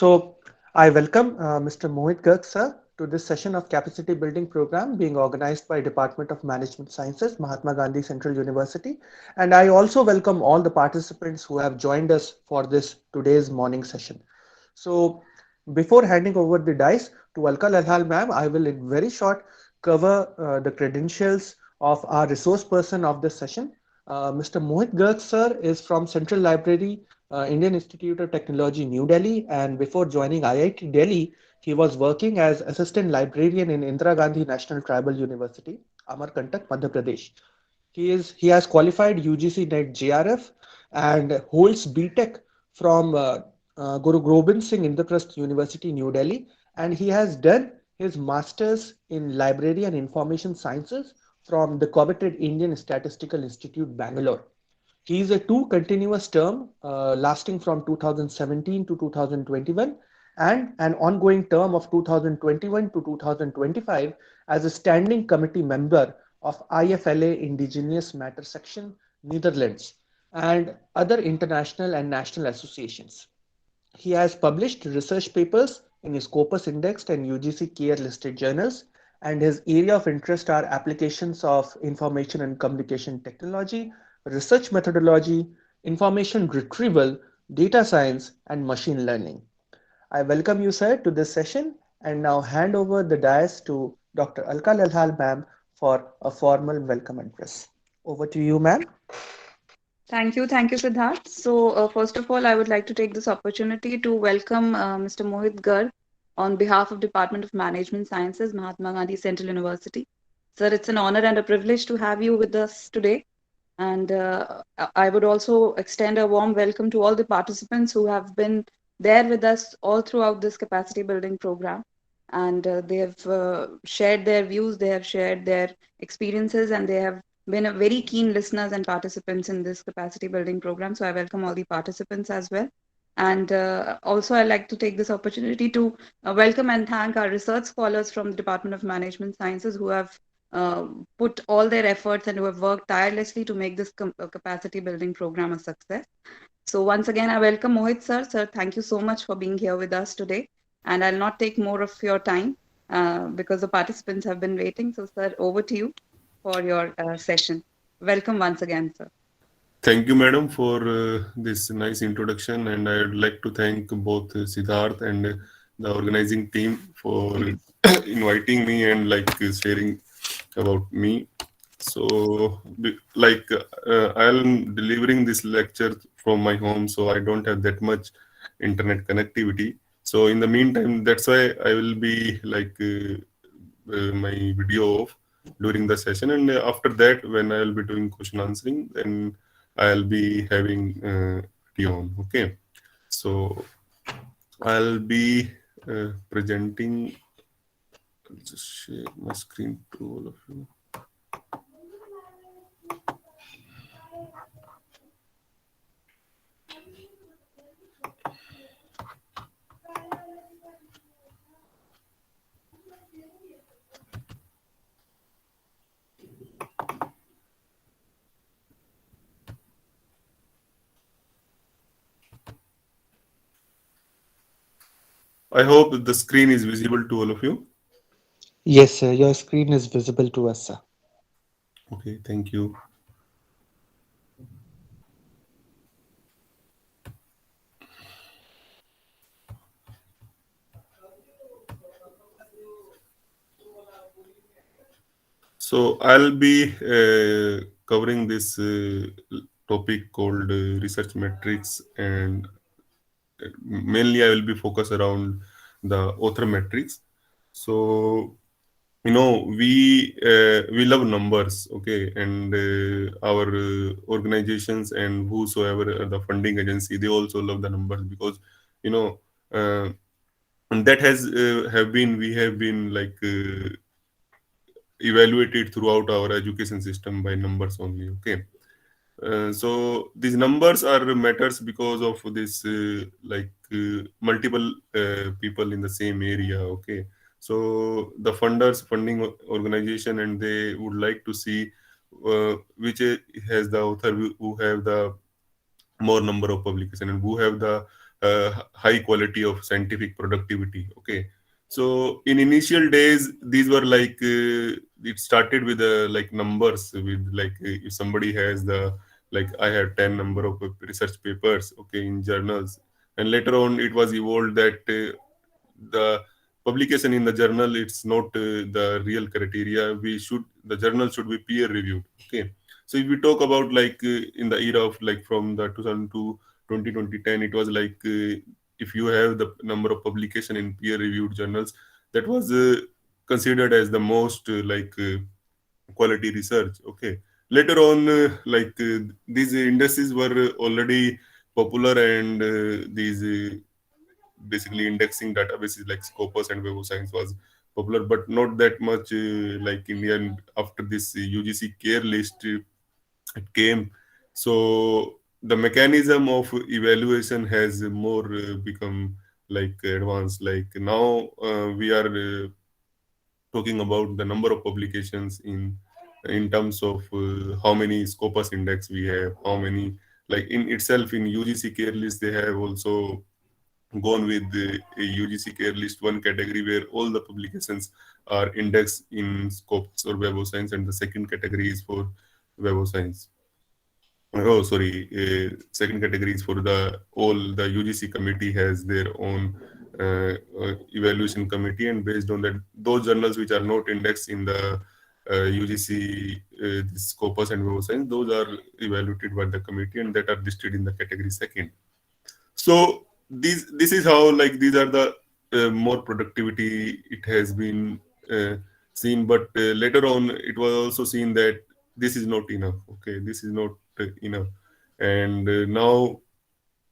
So I welcome Mr. Mohit Garg sir to this session of capacity building program being organized by Department of Management Sciences, Mahatma Gandhi Central University. And I also welcome all the participants who have joined us for this today's morning session. So before handing over the dice to Alka Lalhal ma'am, I will in very short cover the credentials of our resource person of this session. Mr. Mohit Garg sir is from Central Library, Indian Institute of Technology, New Delhi, and before joining IIT Delhi, he was working as assistant librarian in Indira Gandhi National Tribal University, Amarkantak, Madhya Pradesh. He has qualified UGC NET JRF and holds BTech from Guru Gobind Singh Indraprasth University, New Delhi, and he has done his masters in library and information sciences from the coveted Indian Statistical Institute, Bangalore. He is a two continuous term lasting from 2017 to 2021 and an ongoing term of 2021 to 2025 as a standing committee member of IFLA Indigenous Matter Section, Netherlands, and other international and national associations. He has published research papers in his Scopus indexed and UGC CARE listed journals, and his area of interest are applications of information and communication technology, research methodology, information retrieval, data science, and machine learning. I welcome you, sir, to this session and now hand over the dais to Dr. Alka Lalhal, ma'am, for a formal welcome address. Over to you, ma'am. Thank you, Siddharth. So, first of all, I would like to take this opportunity to welcome Mr. Mohit Garg on behalf of Department of Management Sciences, Mahatma Gandhi Central University. Sir, it's an honor and a privilege to have you with us today. And I would also extend a warm welcome to all the participants who have been there with us all throughout this capacity building program. And they have shared their views, they have shared their experiences, and they have been a very keen listeners and participants in this capacity building program. So I welcome all the participants as well. And also, I'd like to take this opportunity to welcome and thank our research scholars from the Department of Management Sciences who have uh, put all their efforts and who have worked tirelessly to make this capacity building program a success. So once again, I welcome Mohit sir. Sir, thank you so much for being here with us today. And I'll not take more of your time because the participants have been waiting. So sir, over to you for your session. Welcome once again, sir. Thank you, madam, for this nice introduction, and I would like to thank both Siddharth and the organizing team for inviting me and sharing about me. So, I'm delivering this lecture from my home, so I don't have that much internet connectivity. So, in the meantime, that's why I will be my video off during the session, and after that, when I will be doing question answering, then I'll be having video on. Okay, so I'll be presenting. I'll just share my screen to all of you. I hope the screen is visible to all of you. Yes, sir, your screen is visible to us, sir. Okay, thank you. So I'll be covering this topic called research metrics, and mainly I will be focused around the author metrics. So we love numbers, okay, and our organizations and whosoever are the funding agency, they also love the numbers because you know uh, and that has have been we have been evaluated throughout our education system by numbers only, okay. So these numbers are matters because of this multiple people in the same area, okay. So the funders funding organization, and they would like to see which has the author who have the more number of publication and who have the high quality of scientific productivity. Okay, so in initial days, these were like it started with like numbers, with like if somebody has the, like I had 10 number of research papers, okay, in journals, and later on it was evolved that the publication in the journal, it's not the real criteria. We should, the journal should be peer reviewed. Okay, so if we talk about like in the era of like from the 2000 to 2010, it was like if you have the number of publication in peer reviewed journals, that was considered as the most quality research. Okay, later on these indices were already popular, and these basically indexing databases like Scopus and Web of Science was popular, but not that much like India. And after this UGC care list it came, so the mechanism of evaluation has more become like advanced. Like now we are talking about the number of publications in terms of how many Scopus index we have, how many, like in itself in UGC care list they have also gone with a UGC care list one category where all the publications are indexed in Scopus or Web of Science, and the second category is for Web of Science. Oh, sorry. Second category is for the all the UGC committee has their own evaluation committee, and based on that, those journals which are not indexed in the UGC Scopus and Web of Science, those are evaluated by the committee, and that are listed in the category second. So this is how, like, these are the more productivity it has been seen, but later on it was also seen that this is not enough. Okay, this is not enough, and now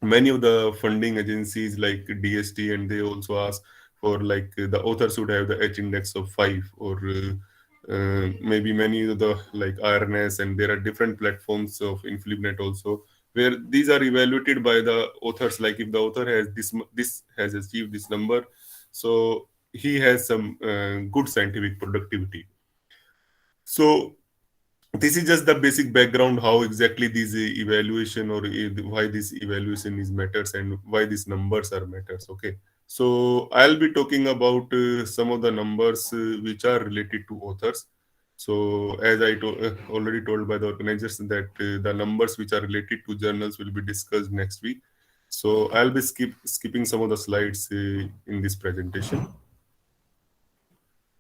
many of the funding agencies like DST, and they also ask for like the author should have the H index of 5, or maybe many of the like IRNS, and there are different platforms of InfluNet also, where these are evaluated by the authors. Like if the author has this has achieved this number, so he has some good scientific productivity. So this is just the basic background how exactly this evaluation, or why this evaluation is matters, and why these numbers are matters. Okay, so I'll be talking about some of the numbers which are related to authors. So as already told by the organizers that the numbers which are related to journals will be discussed next week, so I'll be skipping some of the slides in this presentation.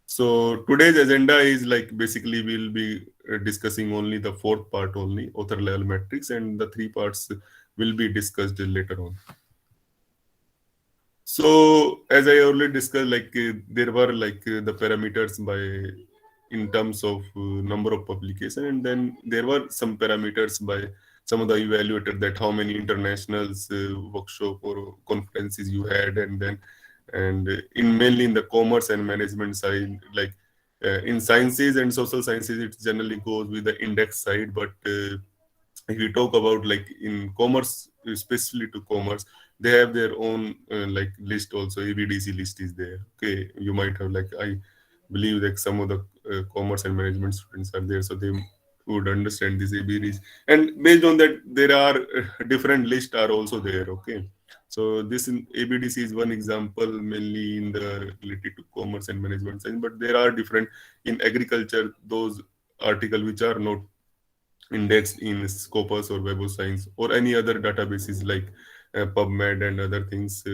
So today's agenda is like basically we'll be discussing only the fourth part only, author level metrics, and the three parts will be discussed later on. So as I already discussed, like there were like the parameters by in terms of number of publication, and then there were some parameters by some of the evaluator, that how many internationals workshop or conferences you had, and then and in mainly in the commerce and management side, like in sciences and social sciences it generally goes with the index side, but if you talk about like in commerce, especially to commerce, they have their own like list also. ABDC list is there. Okay, you might have, like, I believe that some of the commerce and management students are there, so they would understand this ABDC, and based on that there are different lists are also there. Okay, so this in ABDC is one example, mainly in the related to commerce and management science, but there are different in agriculture, those article which are not indexed in Scopus or Web of Science or any other databases like PubMed and other things.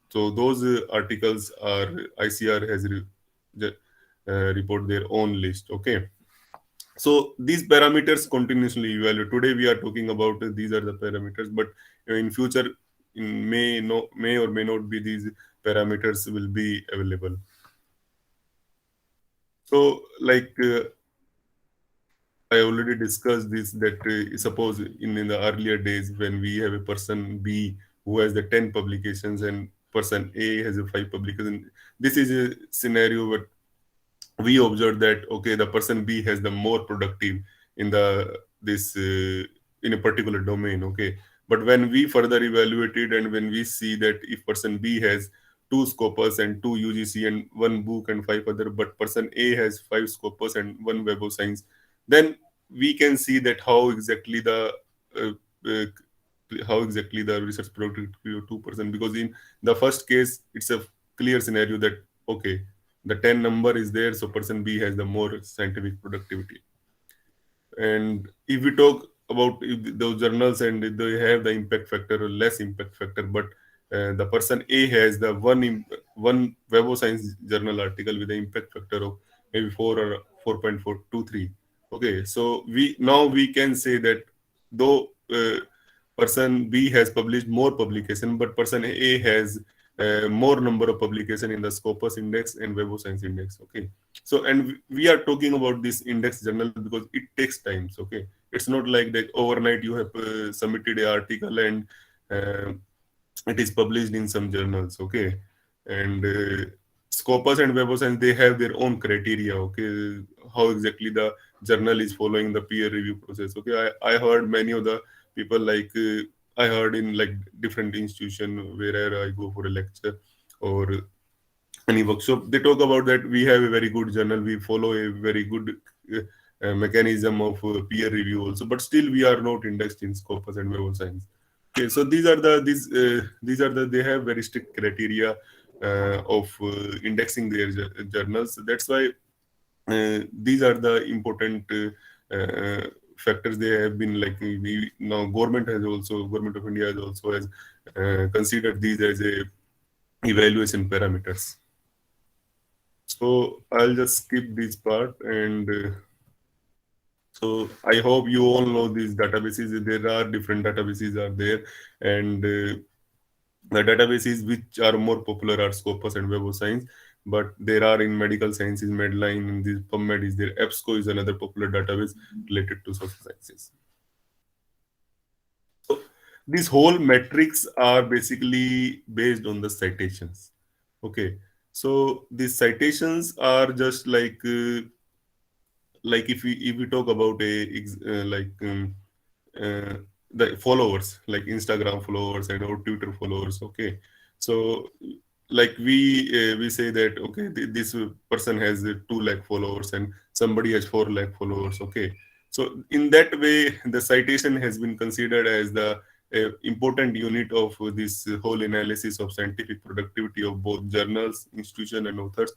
So those articles are ICR has report their own list. Okay. So these parameters continuously evaluate. Today we are talking about these are the parameters, but in future, in may or may not be, these parameters will be available. So like I already discussed this, that suppose in the earlier days when we have a person B who has the 10 publications and person A has a 5 publications, this is a scenario where we observe that okay, the person B has the more productive in the this in a particular domain. Okay, but when we further evaluated and when we see that if person B has 2 Scopus and 2 UGC and 1 book and 5 other, but person A has 5 Scopus and 1 Web of Science, then we can see that how exactly the uh, uh, how exactly the research productivity of 2%, because in the first case it's a clear scenario that okay, the 10 number is there, so person B has the more scientific productivity. And if we talk about if those journals and if they have the impact factor or less impact factor, but the person A has the one Web of Science journal article with the impact factor of maybe 4 or 4.423. Okay, so we can say that though person B has published more publication, but person A has more number of publication in the Scopus Index and Web of Science Index. Okay, so and we are talking about this index journal because it takes times. Okay, it's not like that overnight you have submitted an article and uh, it is published in some journals. Okay, and Scopus and Web of Science, they have their own criteria. Okay, how exactly the journal is following the peer review process. Okay, I heard many of the people like I heard in like different institution wherever I go for a lecture or any workshop, they talk about that we have a very good journal, we follow a very good mechanism of peer review also, but still we are not indexed in Scopus and Web of Science. Okay, so these are the they have very strict criteria of indexing their journals. That's why these are the important factors. They have been like we now government of India has also has considered these as a evaluation parameters. So I'll just skip this part, and so I hope you all know these databases. There are different databases are there, and the databases which are more popular are Scopus and Web of Science. But there are in medical sciences, Medline, in this PubMed is there. EBSCO is another popular database related to social sciences. So these whole metrics are basically based on the citations. Okay, so these citations are just like if we talk about uh, the followers, like Instagram followers and or Twitter followers. Okay, so like we say that okay, this person has 2 lakh followers and somebody has 4 lakh followers. Okay, so in that way the citation has been considered as the important unit of this whole analysis of scientific productivity of both journals, institution and authors.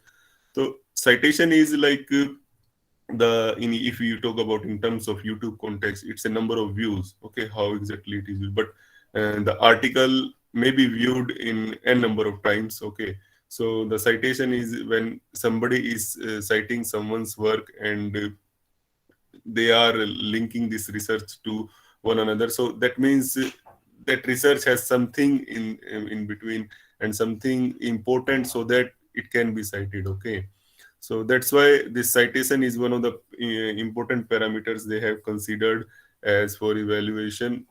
So citation is like if you talk about in terms of YouTube context, it's a number of views. Okay, how exactly it is, but the article may be viewed in n number of times. Okay, so the citation is when somebody is citing someone's work and they are linking this research to one another. So that means that research has something in between and something important so that it can be cited. Okay, so that's why this citation is one of the important parameters they have considered as for evaluation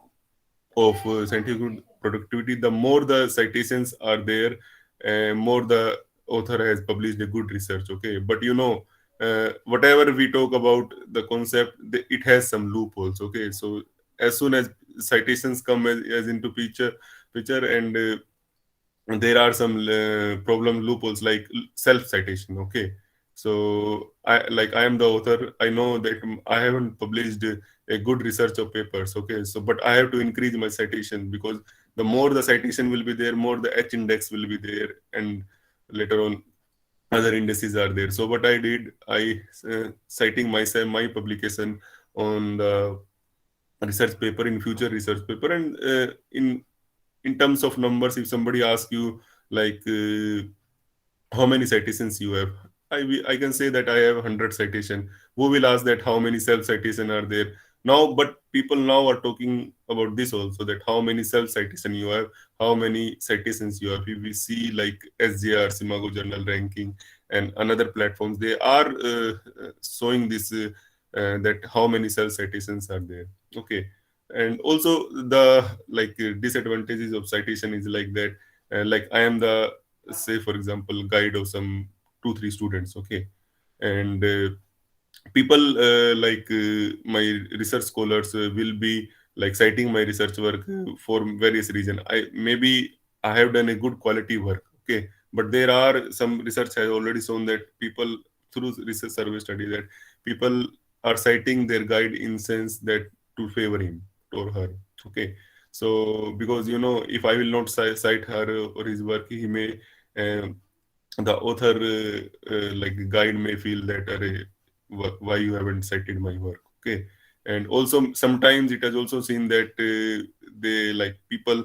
of scientific productivity. The more the citations are there, more the author has published a good research. Okay, but whatever we talk about the concept, it has some loopholes. Okay, so as soon as citations come as into picture and there are some problem loopholes like self citation. Okay, so I am the author, I know that I haven't published a good research of papers. Okay, so but I have to increase my citation because the more the citation will be there, more the H index will be there, and later on other indices are there. So what I did, I citing myself my publication on the research paper in future research paper, and in terms of numbers, if somebody asks you like how many citations you have, I can say that I have 100 citation. Who will ask that how many self citation are there now? But people now are talking about this also, that how many self citation you have, how many citations you have. If we see like SJR, Simago Journal ranking, and another platforms, they are showing this that how many self citations are there. Okay, and also the like disadvantages of citation is like that. Like I am the, say for example, guide of some 2 3 students. Okay, and people my research scholars will be like citing my research work for various reasons. I have done a good quality work. Okay, but there are some research has already shown that people, through research survey study, that people are citing their guide in sense that to favor him or her. Okay, So because if I will not cite her or his work, he may the author like guide may feel that why you haven't cited my work. Okay. And also sometimes it has also seen that they like people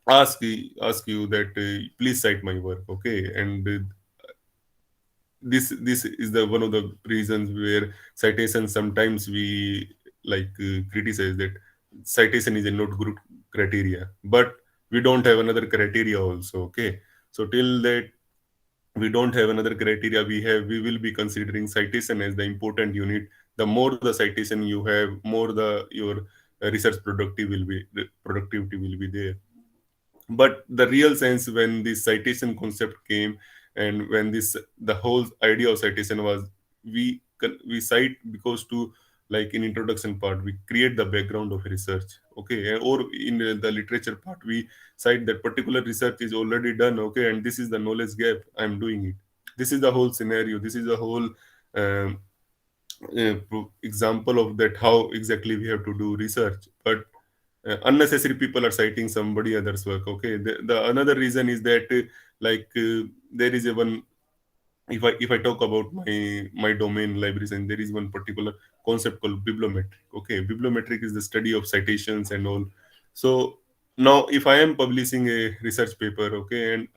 ask you that please cite my work. Okay. And this is the one of the reasons where citation sometimes we like criticize that citation is a not good criteria, but we don't have another criteria also. Okay. So till that we don't have another criteria, we will be considering citation as the important unit. The more the citation you have, more the your research productivity will be there. But the real sense when this citation concept came, and when this the whole idea of citation was, we cite because to, like in introduction part, we create the background of research. Okay. Or in the literature part, we cite that particular research is already done. Okay. And this is the knowledge gap, I'm doing it. This is the whole scenario, this is the whole um, example of that, how exactly we have to do research. But unnecessary people are citing somebody else's work. Okay. The another reason is that there is a one, if I talk about my domain, libraries, and there is one particular concept called bibliometric. Okay. Bibliometric is the study of citations and all. So now if I am publishing a research paper, okay,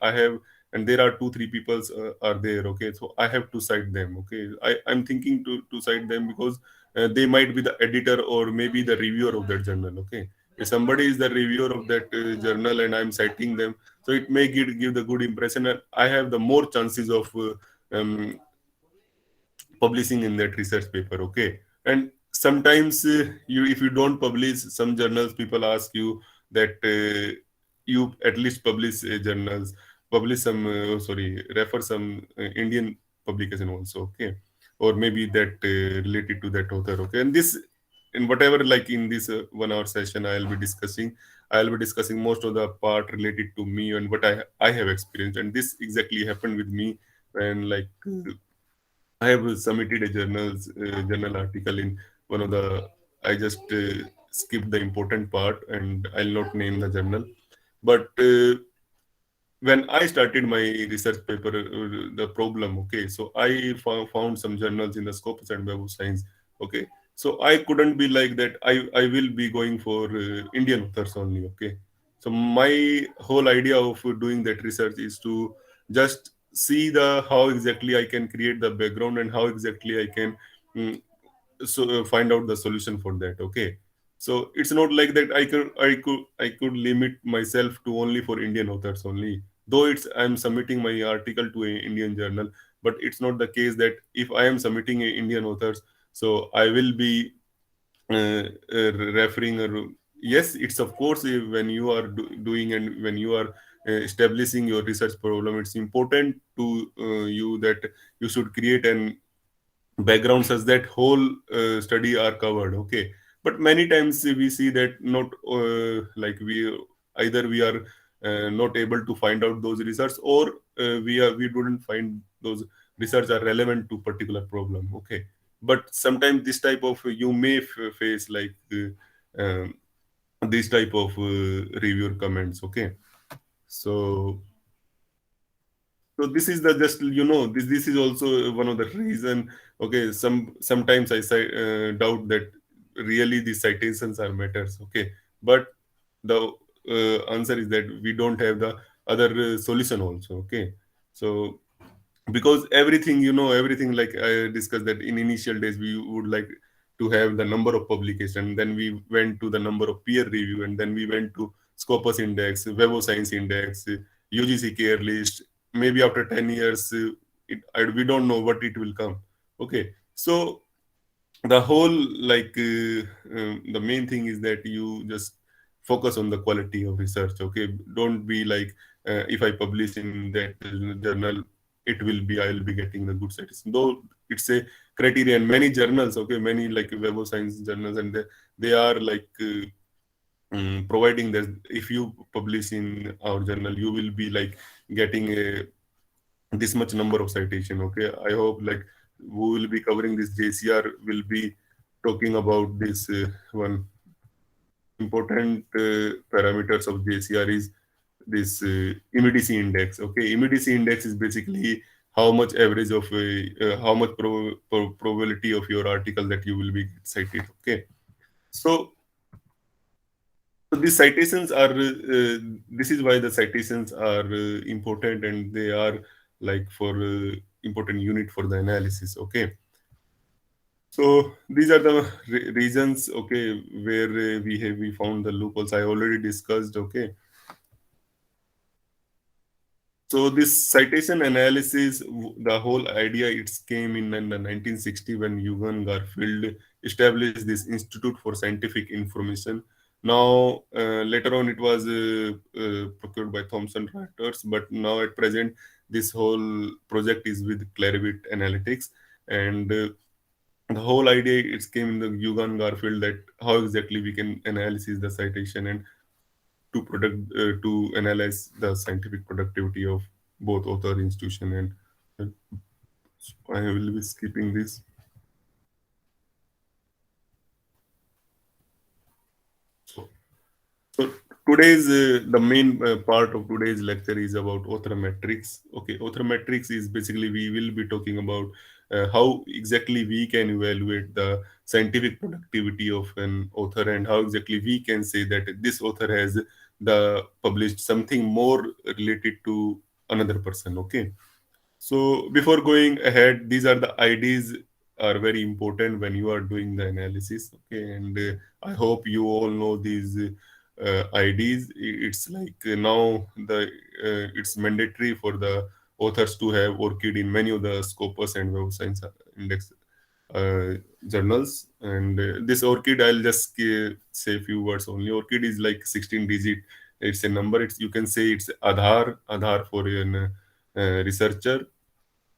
and there are two three people are there. Okay. So I have to cite them. Okay. I'm thinking to cite them because they might be the editor or maybe the reviewer of that journal. Okay. If somebody is the reviewer of that journal and I'm citing them, so it may give the good impression, and I have the more chances of um, publishing in that research paper. Okay. And sometimes you if you don't publish some journals, people ask you that you at least publish journals, publish some sorry, refer some Indian publication also. Okay. Or maybe that related to that author. Okay. And this, in whatever, like in this 1 hour session, I'll be discussing most of the part related to me and what I have experienced. And this exactly happened with me when, like, I have submitted a journal article in one of the. I just skipped the important part, and I'll not name the journal. But when I started my research paper, the problem. Okay, so I found some journals in the Scopus and Web of Science. Okay, so I couldn't be like that. I will be going for Indian authors only. Okay, so my whole idea of doing that research is to just see the how exactly I can create the background and how exactly I can mm, find out the solution for that. Okay. So it's not like that I could limit myself to only for Indian authors only, though it's I'm submitting my article to an Indian journal. But it's not the case that if I am submitting a Indian authors, so I will be referring, or yes, it's of course when you are doing and when you are establishing your research problem, it's important to you that you should create an background such that whole study are covered. Okay. But many times we see that not like we are not able to find out those research, or we didn't find those research are relevant to particular problem. Okay. But sometimes this type of you may face like this type of reviewer comments. Okay. So this is the just this is also one of the reason. Okay, sometimes I say doubt that really the citations are matters. Okay, but the answer is that we don't have the other solution also. Okay, so because everything, like I discussed that in initial days we would like to have the number of publication, then we went to the number of peer review, and then we went to Scopus index, Web of Science index, UGC care list. Maybe after 10 years we don't know what it will come. Okay, so the whole, like the main thing is that you just focus on the quality of research. Okay, don't be like if I publish in that journal, it will be I'll be getting the good citation, though it's a criterion. Many journals, okay, many like Web of Science journals, and they are like providing that if you publish in our journal, you will be like getting a this much number of citation. Okay, I hope like we will be covering this. JCR will be talking about this one important parameters of JCR is this immediacy index. Okay, immediacy index is basically how much average of how much probability of your article that you will be cited. Okay, so these citations are this is why the citations are important, and they are like for important unit for the analysis. Okay, so these are the reasons, okay, where we found the loopholes I already discussed. Okay, so this citation analysis, the whole idea, it came in the 1960 when Ewan Garfield established this Institute for Scientific Information. Now, later on, it was procured by Thomson Reuters, but now at present, this whole project is with Clarivate Analytics, and the whole idea it came in the Ewan Garfield that how exactly we can analyze the citation and to analyze the scientific productivity of both author, institution, and I will be skipping this. So, so today's the main part of today's lecture is about author metrics. Okay, author metrics is basically we will be talking about how exactly we can evaluate the scientific productivity of an author and how exactly we can say that this author has the published something more related to another person. Okay, so before going ahead, these are the IDs are very important when you are doing the analysis. Okay, and I hope you all know these IDs. It's like now it's mandatory for the authors to have ORCID in many of the Scopus and Web of Science index uh, journals. And this ORCID, I'll just say a few words only. ORCID is like 16 digit. It's a number. It's, you can say it's Aadhaar for an researcher.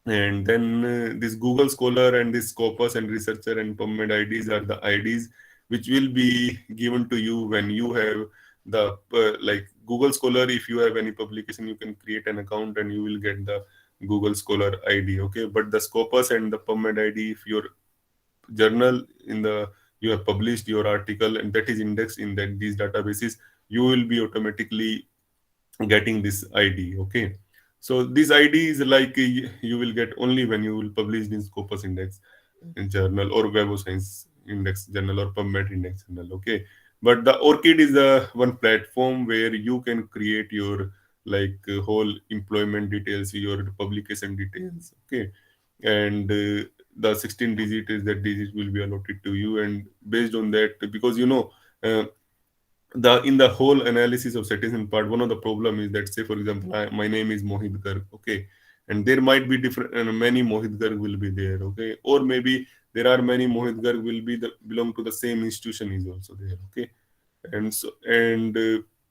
And then this Google Scholar and this Scopus and Researcher and PubMed IDs are the IDs which will be given to you when you have the like Google Scholar. If you have any publication, you can create an account and you will get the Google Scholar ID. Okay, but the Scopus and the PubMed ID, if your journal in the you have published your article and that is indexed in that these databases, you will be automatically getting this ID. Okay, so this ID is like you will get only when you will publish in Scopus Index journal or Web of Science Index journal or PubMed Index journal. Okay, but the ORCID is the one platform where you can create your like whole employment details, your publication details. Okay, and the 16 digit is that digit will be allotted to you, and based on that, because uh, the in the whole analysis of citizen part, one of the problem is that, say for example, my name is Mohit Garg. Okay, and there might be different many Mohit Garg will be there. Okay, or maybe there are many Mohit Garg will be belong to the same institution is also there. Okay, and so and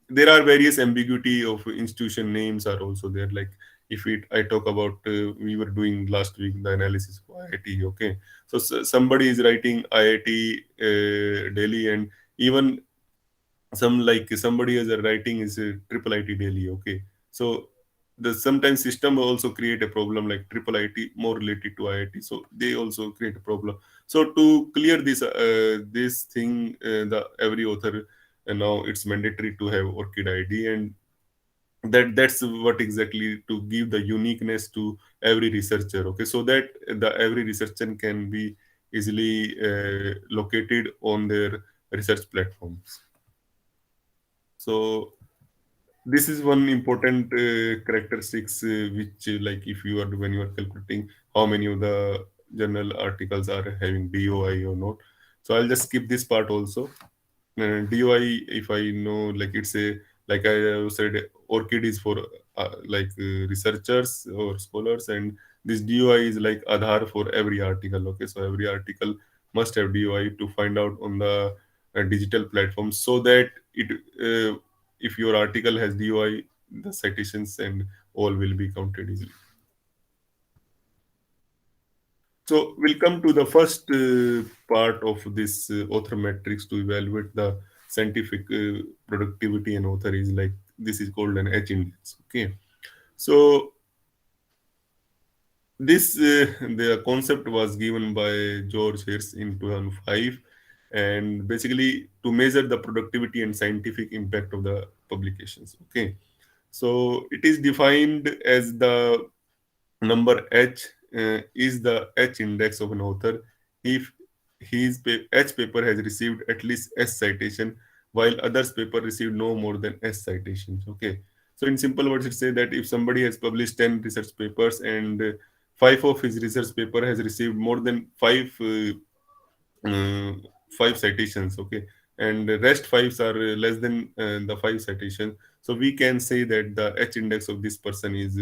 there are various ambiguity of institution names are also there. Like if I talk about we were doing last week the analysis of IIT. Okay, so, somebody is writing IIT Delhi, and even some like somebody is writing is a triple IT Delhi. Okay, so the sometimes system also create a problem like triple IT more related to IIT, so they also create a problem. So to clear this thing, the every author now it's mandatory to have ORCID ID, and that's what exactly to give the uniqueness to every researcher. Okay, so that the every researcher can be easily located on their research platforms. So this is one important characteristics which like if you are when you are calculating how many of the journal articles are having DOI or not. So I'll just skip this part also. DOI, if I know, like it's a like I said, ORCID is for researchers or scholars, and this DOI is like Aadhaar for every article. Okay, so every article must have DOI to find out on the digital platform, so that it if your article has DOI, the citations and all will be counted easily. So we'll come to the first part of this author metrics to evaluate the scientific productivity and author is like this is called an H index. Okay, so this the concept was given by George Hirsch in 2005, and basically to measure the productivity and scientific impact of the publications. Okay, so it is defined as the number H is the H index of an author if H paper has received at least S citation, while others paper receive no more than S citations. Okay, so in simple words, it says that if somebody has published 10 research papers and five of his research paper has received more than uh, five citations, okay, and the rest fives are less than the five citations, so we can say that the H index of this person is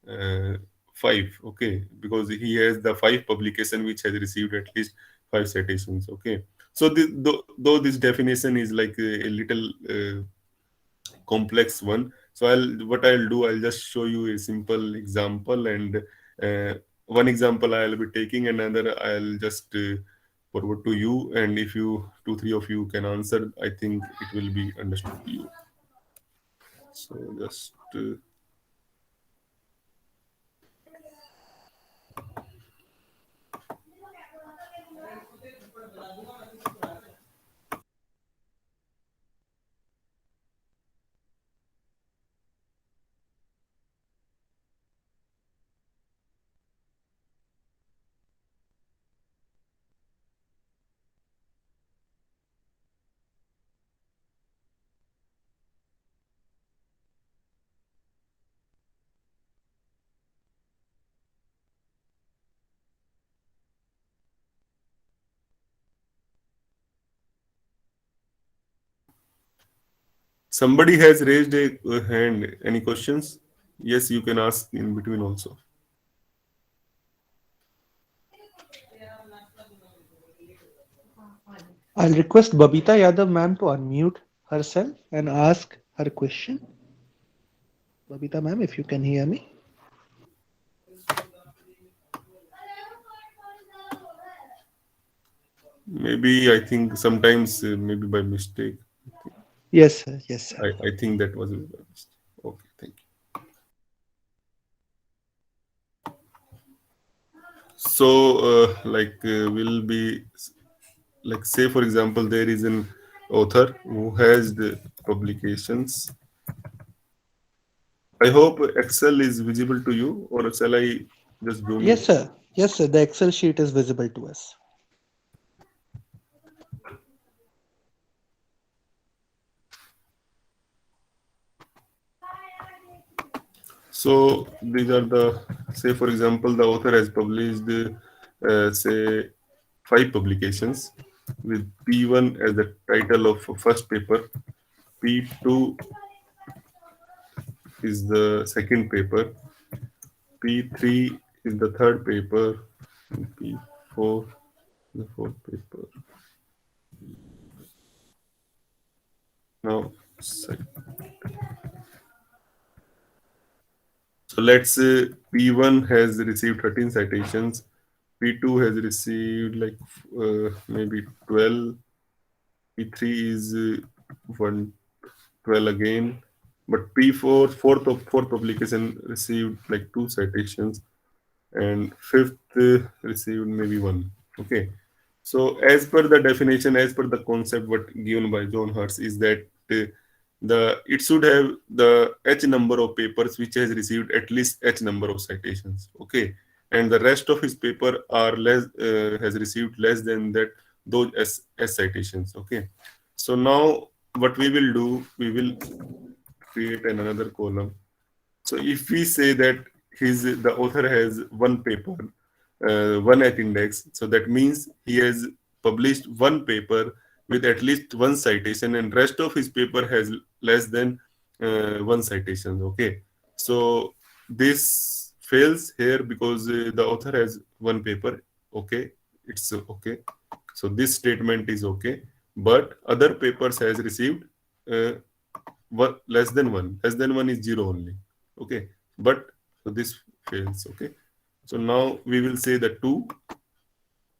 uh, 5, okay, because he has the five publication which has received at least five citations. Okay, so though this definition is like a little complex one, so I'll just show you a simple example, and uh, one example I'll be taking, another I'll just forward to you, and if you two three of you can answer, I think it will be understood to you. So just somebody has raised a hand. Any questions? Yes, you can ask in between also. I'll request Babita Yadav ma'am to unmute herself and ask her question. Babita ma'am, if you can hear me. Maybe I think sometimes maybe by mistake. Yes, sir. Yes, sir. I think that was a mistake. Okay, thank you. So will be like, say for example, there is an author who has the publications. I hope Excel is visible to you, or shall I just zoom Yes, in? sir. Yes, sir. The Excel sheet is visible to us. So these are the, say for example, the author has published say five publications with P1 as the title of first paper, P2 is the second paper, P3 is the third paper, and P4 the fourth paper. Now, so let's say P1 has received 13 citations, P2 has received like maybe 12, P3 is 112 again, but P4, fourth publication received like two citations, and fifth received maybe one. Okay, so as per the definition, as per the concept what given by John Hertz is that the it should have the H number of papers which has received at least H number of citations. Okay, and the rest of his paper are less has received less than that those S citations. Okay, so now what we will do, we will create another column. So if we say that the author has one paper, one at index, so that means he has published one paper with at least one citation, and rest of his paper has less than one citation. Okay, so this fails here because the author has one paper. Okay, it's okay. So this statement is okay, but other papers has received uh, less than one. Less than one is zero only. Okay, but so this fails. Okay, so now we will say the two.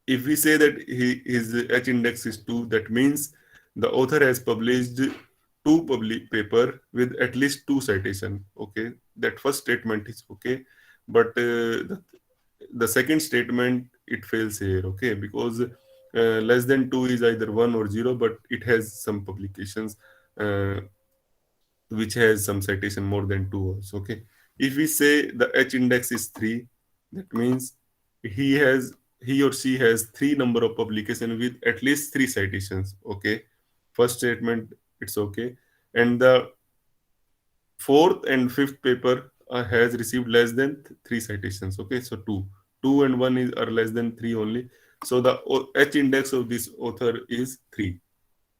If we say that his H index is 2, that means the author has published two public paper with at least two citation. Okay, that first statement is okay, but the second statement it fails here. Okay, because less than 2 is either 1 or 0, but it has some publications uh, which has some citation more than 2 also. Okay, if we say the H index is 3, that means he or she has 3 number of publication with at least 3 citations. Okay, first statement, it's okay. And the fourth and fifth paper has received less than 3 citations. Okay, so 2 and 1 are less than 3 only. So the H index of this author is 3.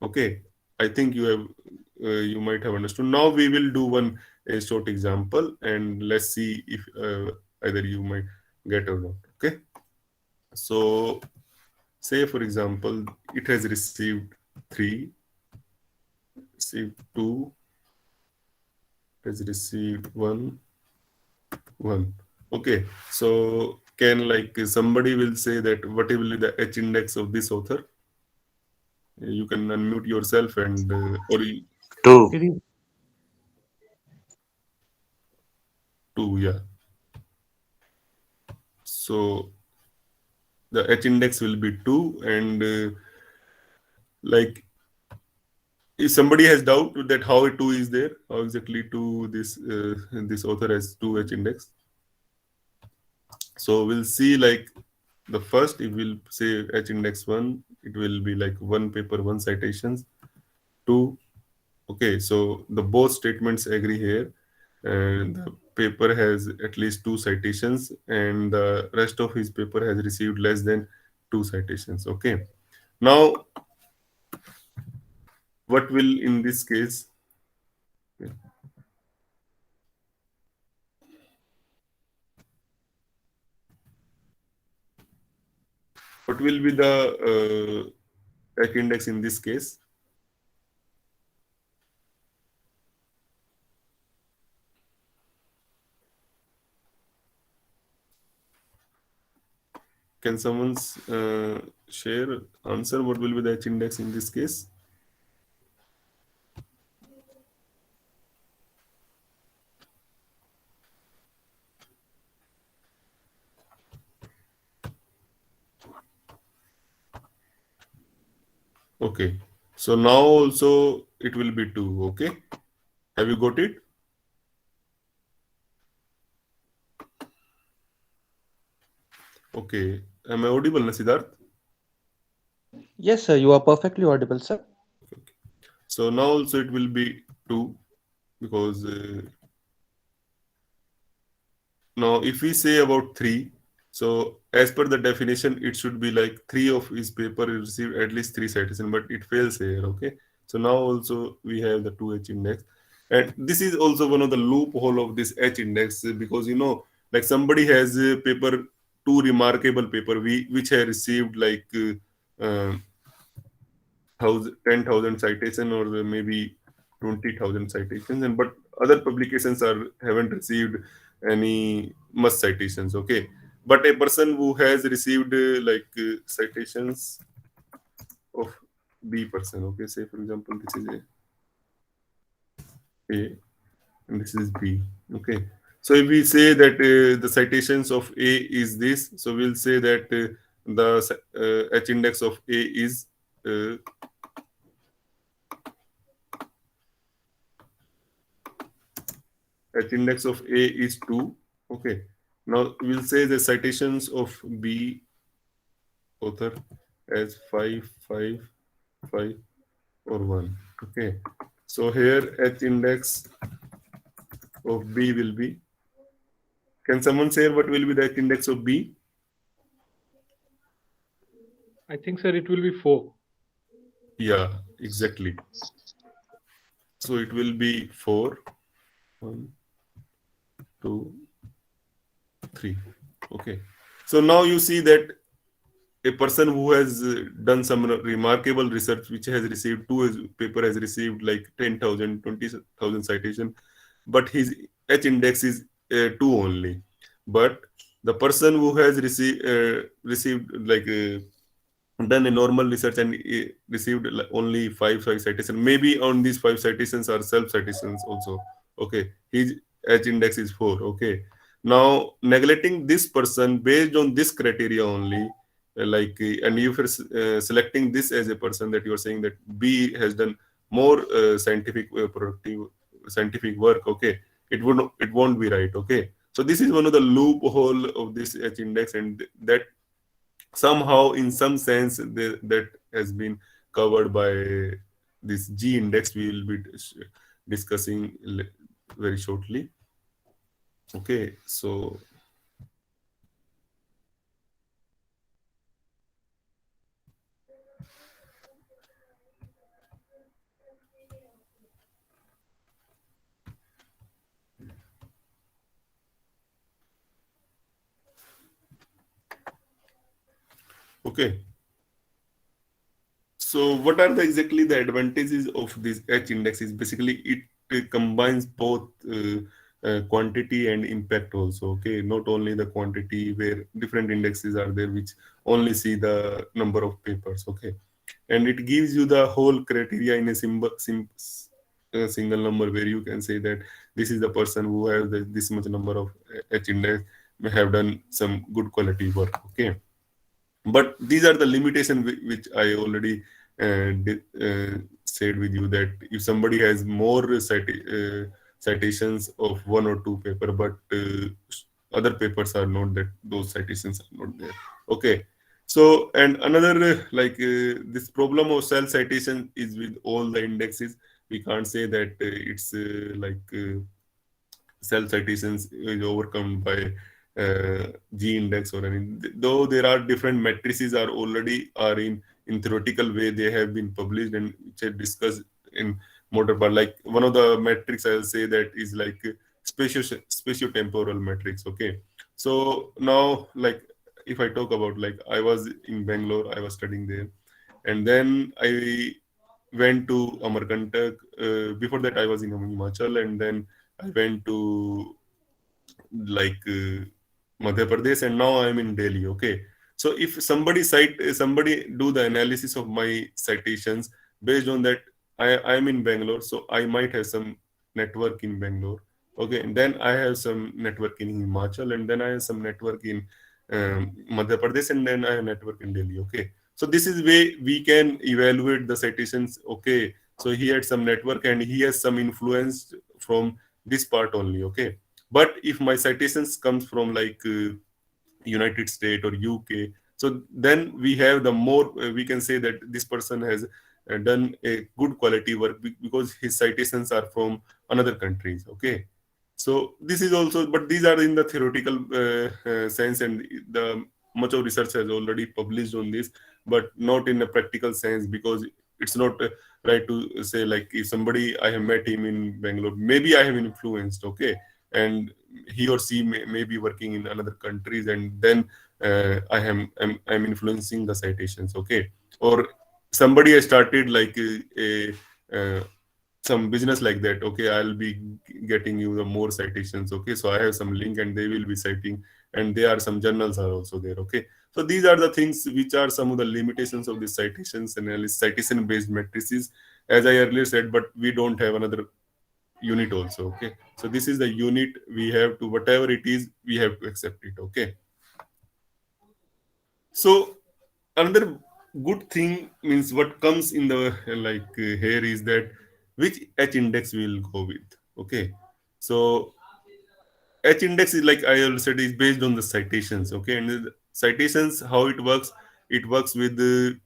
Okay, I think you might have understood. Now we will do one a short example, and let's see if either you might get or not. Okay, so say for example, it has received 3, received 2, has received 1. Okay, so can like somebody will say that what will be the H index of this author? You can unmute yourself and Two. It is 2, yeah. So the H index will be 2, and like if somebody has doubt that how 2 is there, how exactly 2 this author has 2 H index. So we'll see like the first, if we'll say H index 1, it will be like 1 paper, 1 citations, 2. Okay, so the both statements agree here, and the paper has at least 2 citations, and the rest of his paper has received less than 2 citations. Okay, now what will in this case? What will be the H index in this case? Can someone share answer? What will be the H index in this case? Okay, so now also it will be 2. Okay, have you got it? Okay, am I audible, na, Siddharth? yes, sir. You are perfectly audible, sir. Okay. So now also it will be 2, because now if we say about 3, so as per the definition, it should be like 3 of his paper received at least 3 citation, but it fails here. Okay, so now also we have the 2H index, and this is also one of the loophole of this H index, because like somebody has a paper, 2 remarkable paper which have received like 10,000 citation, or maybe 20,000 citations, and but other publications haven't received any much citations. Okay, but a person who has received citations of B person. Okay, say for example this is A and this is B. Okay, so if we say that the citations of A is this, so we'll say that the H index of A is H index of A is 2. Okay. Now we'll say the citations of B author as 5, 5, 5, or 1. Okay. So here H index of B will be. Can someone say what will be the H index of B? I think, sir, it will be 4. Yeah, exactly. So it will be 4. 1, 2, 3. Okay. So now you see that a person who has done some remarkable research, which has received paper has received like 10,000, 20,000 citation, but his H index is 2 only. But the person who has received like done a normal research and received only 5 citation, maybe on these 5 citations are self citations also. Okay, his H index is 4. Okay, now neglecting this person based on this criteria only, and if you're selecting this as a person, that you are saying that B has done more productive scientific work, okay, it won't be right, okay. So this is one of the loophole of this H index, and that somehow in some sense that has been covered by this G index we will be discussing very shortly. Okay, so okay. So what are exactly the advantages of this H index? Is basically it combines both quantity and impact also. Okay, not only the quantity where different indexes are there which only see the number of papers. Okay, and it gives you the whole criteria in a single number where you can say that this is the person who has this much number of H index may have done some good quality work. Okay, but these are the limitation which I already said with you, that if somebody has more citations of one or two paper, but other papers are not, that those citations are not there. Okay, so and another this problem of self citation is with all the indexes. We can't say that it's self citations is overcome by G index or anything. Though there are different matrices are already are in theoretical way, they have been published and which are discussed in motor part. Like one of the metrics I'll say that is like spatio-temporal matrix. Okay, so now like if I talk about, like I was in Bangalore, I was studying there, and then I went to Amarkantak. Before that, I was in Himachal, and then I went to Madhya Pradesh, and now I'm in Delhi. Okay, so if somebody do the analysis of my citations based on that, I'm in Bangalore, so I might have some network in Bangalore. Okay, and then I have some network in Himachal, and then I have some network in Madhya Pradesh, and then I have network in Delhi. Okay, so this is way we can evaluate the citations. Okay, so he had some network and he has some influence from this part only. Okay, but if my citations comes from United States or UK, so then we have the more we can say that this person has done a good quality work because his citations are from another countries. Okay, so this is also, but these are in the theoretical sense, and the much of research has already published on this, but not in a practical sense, because it's not right to say like if somebody I have met him in Bangalore, maybe I have influenced. Okay, and he or she may be working in another countries, and then I'm influencing the citations. Okay, or somebody has started like a some business like that. Okay, I'll be getting you the more citations. Okay, so I have some link and they will be citing, and there are some journals are also there. Okay, so these are the things which are some of the limitations of the citations analysis, citation based matrices, as I earlier said, but we don't have another unit also. Okay, so this is the unit, we have to, whatever it is, we have to accept it. Okay, so another good thing means what comes in the here is that which H index we will go with. Okay, so H index is, like I already said, is based on the citations. Okay, and the citations, how it works with the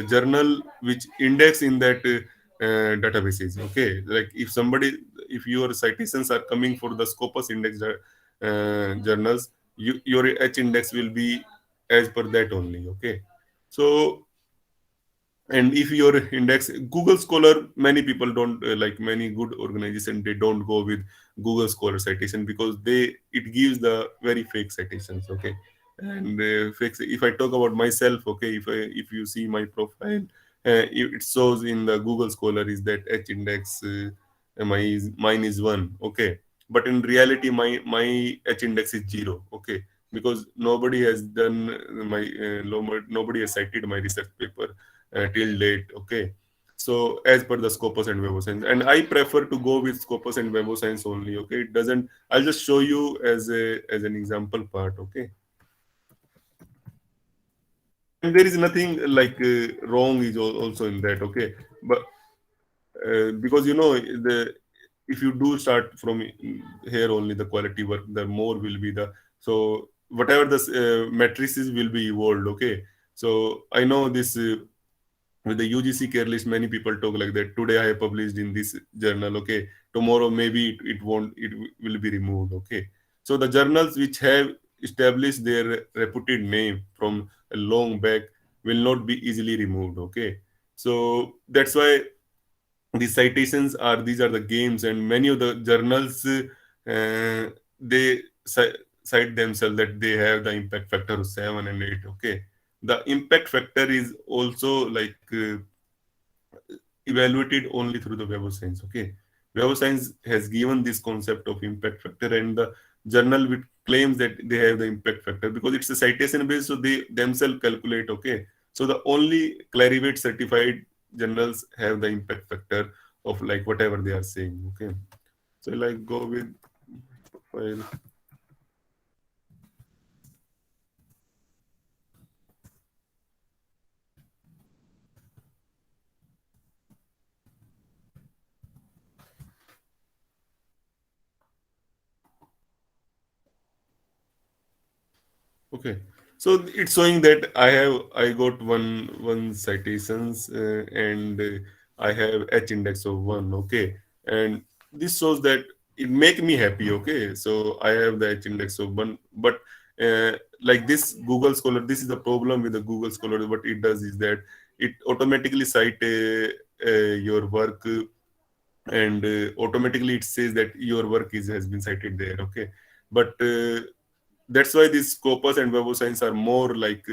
journal which index in that databases. Okay, like if your citations are coming for the Scopus index journals, your H index will be as per that only. Okay, so and if your index Google Scholar, many people don't many good organizations, they don't go with Google Scholar citation because it gives the very fake citations. Okay, and fake, if I talk about myself, okay, if you see my profile, it shows in the Google Scholar is that H index mine is 1. Okay, but in reality my H index is 0. Okay, because nobody has done nobody has cited my research paper till date. Okay, so as per the Scopus and Web of Science, and I prefer to go with Scopus and Web of Science only. Okay, it doesn't, I'll just show you as an example part. Okay, and there is nothing like wrong is also in that, okay. But because the if you do start from here only, the quality work, the more will be the, so whatever the matrices will be evolved, okay. So I know this with the UGC care list, many people talk like that. Today I have published in this journal, okay. Tomorrow maybe it won't, will be removed, okay. So the journals which have established their reputed name from a long back will not be easily removed, okay. So that's why the citations are, these are the games, and many of the journals they cite themselves that they have the impact factor of 7 and 8, okay. The impact factor is also like evaluated only through the Web of Science, okay. Web of Science has given this concept of impact factor, and the journal which claims that they have the impact factor because it's a citation based, so they themselves calculate, okay. So the only Clarivate certified journals have the impact factor of like whatever they are saying, okay. So like go with file. Okay, so it's showing that I got one citations, and I have H index of 1, okay, and this shows that it make me happy, okay. So I have the H index of 1, but like this Google Scholar, this is the problem with the Google Scholar. What it does is that it automatically cite your work, and automatically it says that your work is has been cited there, okay. But that's why these Scopus and Web of Science are more like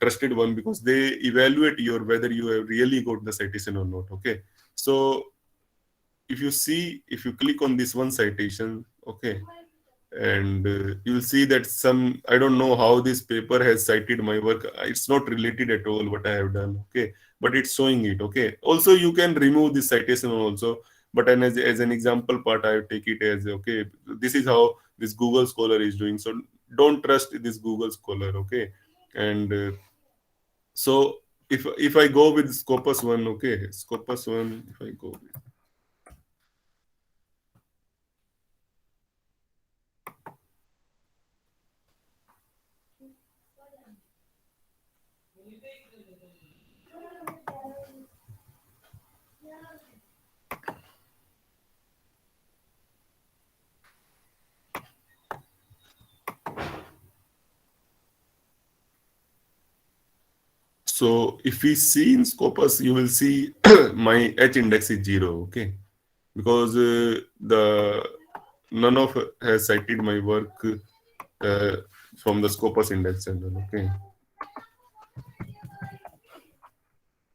trusted one, because they evaluate your whether you have really got the citation or not, okay. So if you see, if you click on this one citation, okay, and you'll see that some, I don't know how this paper has cited my work. It's not related at all what I have done, okay, but it's showing it, okay. Also you can remove this citation also, but as an example part I take it as, okay, this is how this Google Scholar is doing, so don't trust this Google Scholar, okay. And so if I go with Scopus one, okay, Scopus one, if I go with, so if we see in Scopus, you will see my H index is 0, okay, because the none of has cited my work uh, from the Scopus index journal, okay.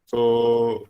So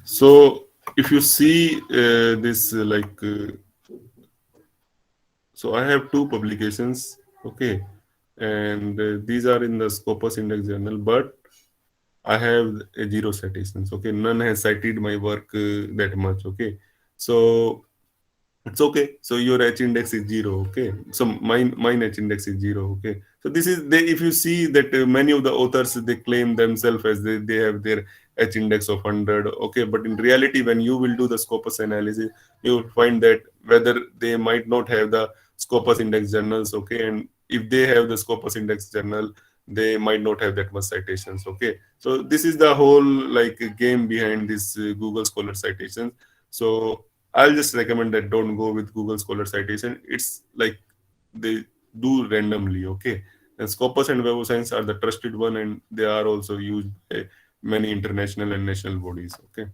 so if you see this so I have two publications, okay, and these are in the Scopus Index journal, but I have a 0 citations, okay. None has cited my work that much, okay. So it's okay. So your H index is 0, okay. So mine H index is 0, okay. So this is they. If you see that many of the authors, they claim themselves as they have their H index of 100. Okay, but in reality, when you will do the Scopus analysis, you will find that whether they might not have the Scopus index journals. Okay, and if they have the Scopus index journal, they might not have that much citations. Okay, so this is the whole like game behind this Google Scholar citation. So I'll just recommend that don't go with Google Scholar citation. It's like they do randomly. Okay, and Scopus and Web of Science are the trusted one, and they are also used by many international and national bodies. Okay,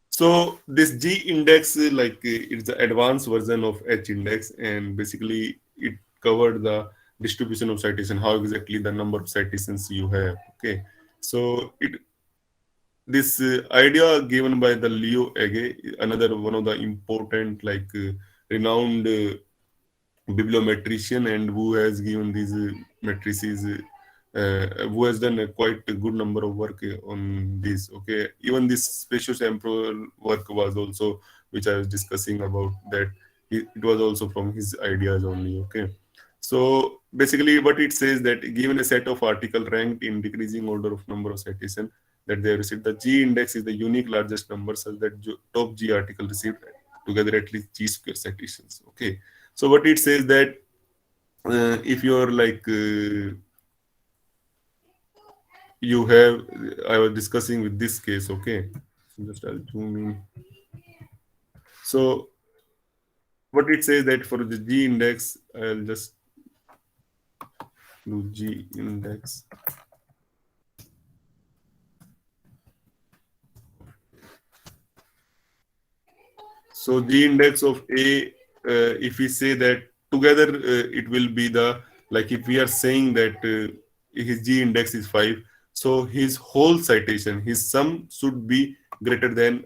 so this G index, it's the advanced version of H index, and basically it covered the distribution of citation, how exactly the number of citations you have. Okay, so it this idea given by the Leo Ege, another one of the important renowned bibliometrician, and who has given these matrices, who has done a quite a good number of work on this. Okay, even this special sample work was also, which I was discussing about, that it was also from his ideas only. Okay, so basically what it says, that given a set of article ranked in decreasing order of number of citation that they have received, the G index is the unique largest number, such that top G article received together at least G square citations. Okay, so what it says that if you're you have, I was discussing with this case. Okay, so just I'll zoom in. So what it says that for the G index, I'll just do G index. So G index of A, if we say that together, it will be the, like if we are saying that his G index is 5, so his whole citation, his sum should be greater than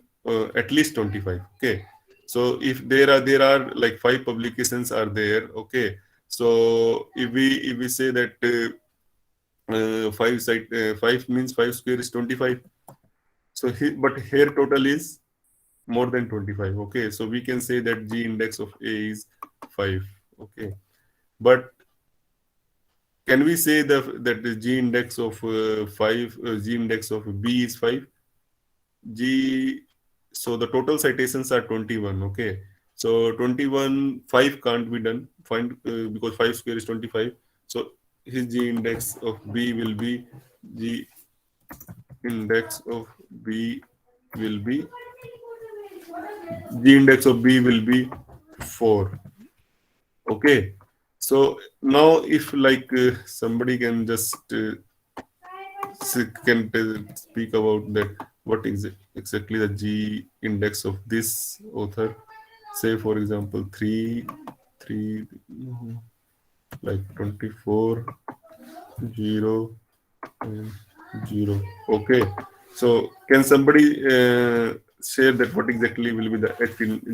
at least 25. Okay. So if there are like 5 publications are there. Okay. So if we say that 5 means 5 square is 25. So but here total is more than 25. Okay, so we can say that G index of A is 5. Okay, but can we say that the G index of 5, G index of B is 5? G, so the total citations are 21. Okay, so 21, 5 can't be done, find because 5 square is 25. So his G index of B will be, G index of B will be, G index of B will be 4. Okay. So now if somebody can just speak about that, what is exactly the G index of this author? Say for example 3 like 24 0 and 0. Okay. So can somebody share that what exactly will be the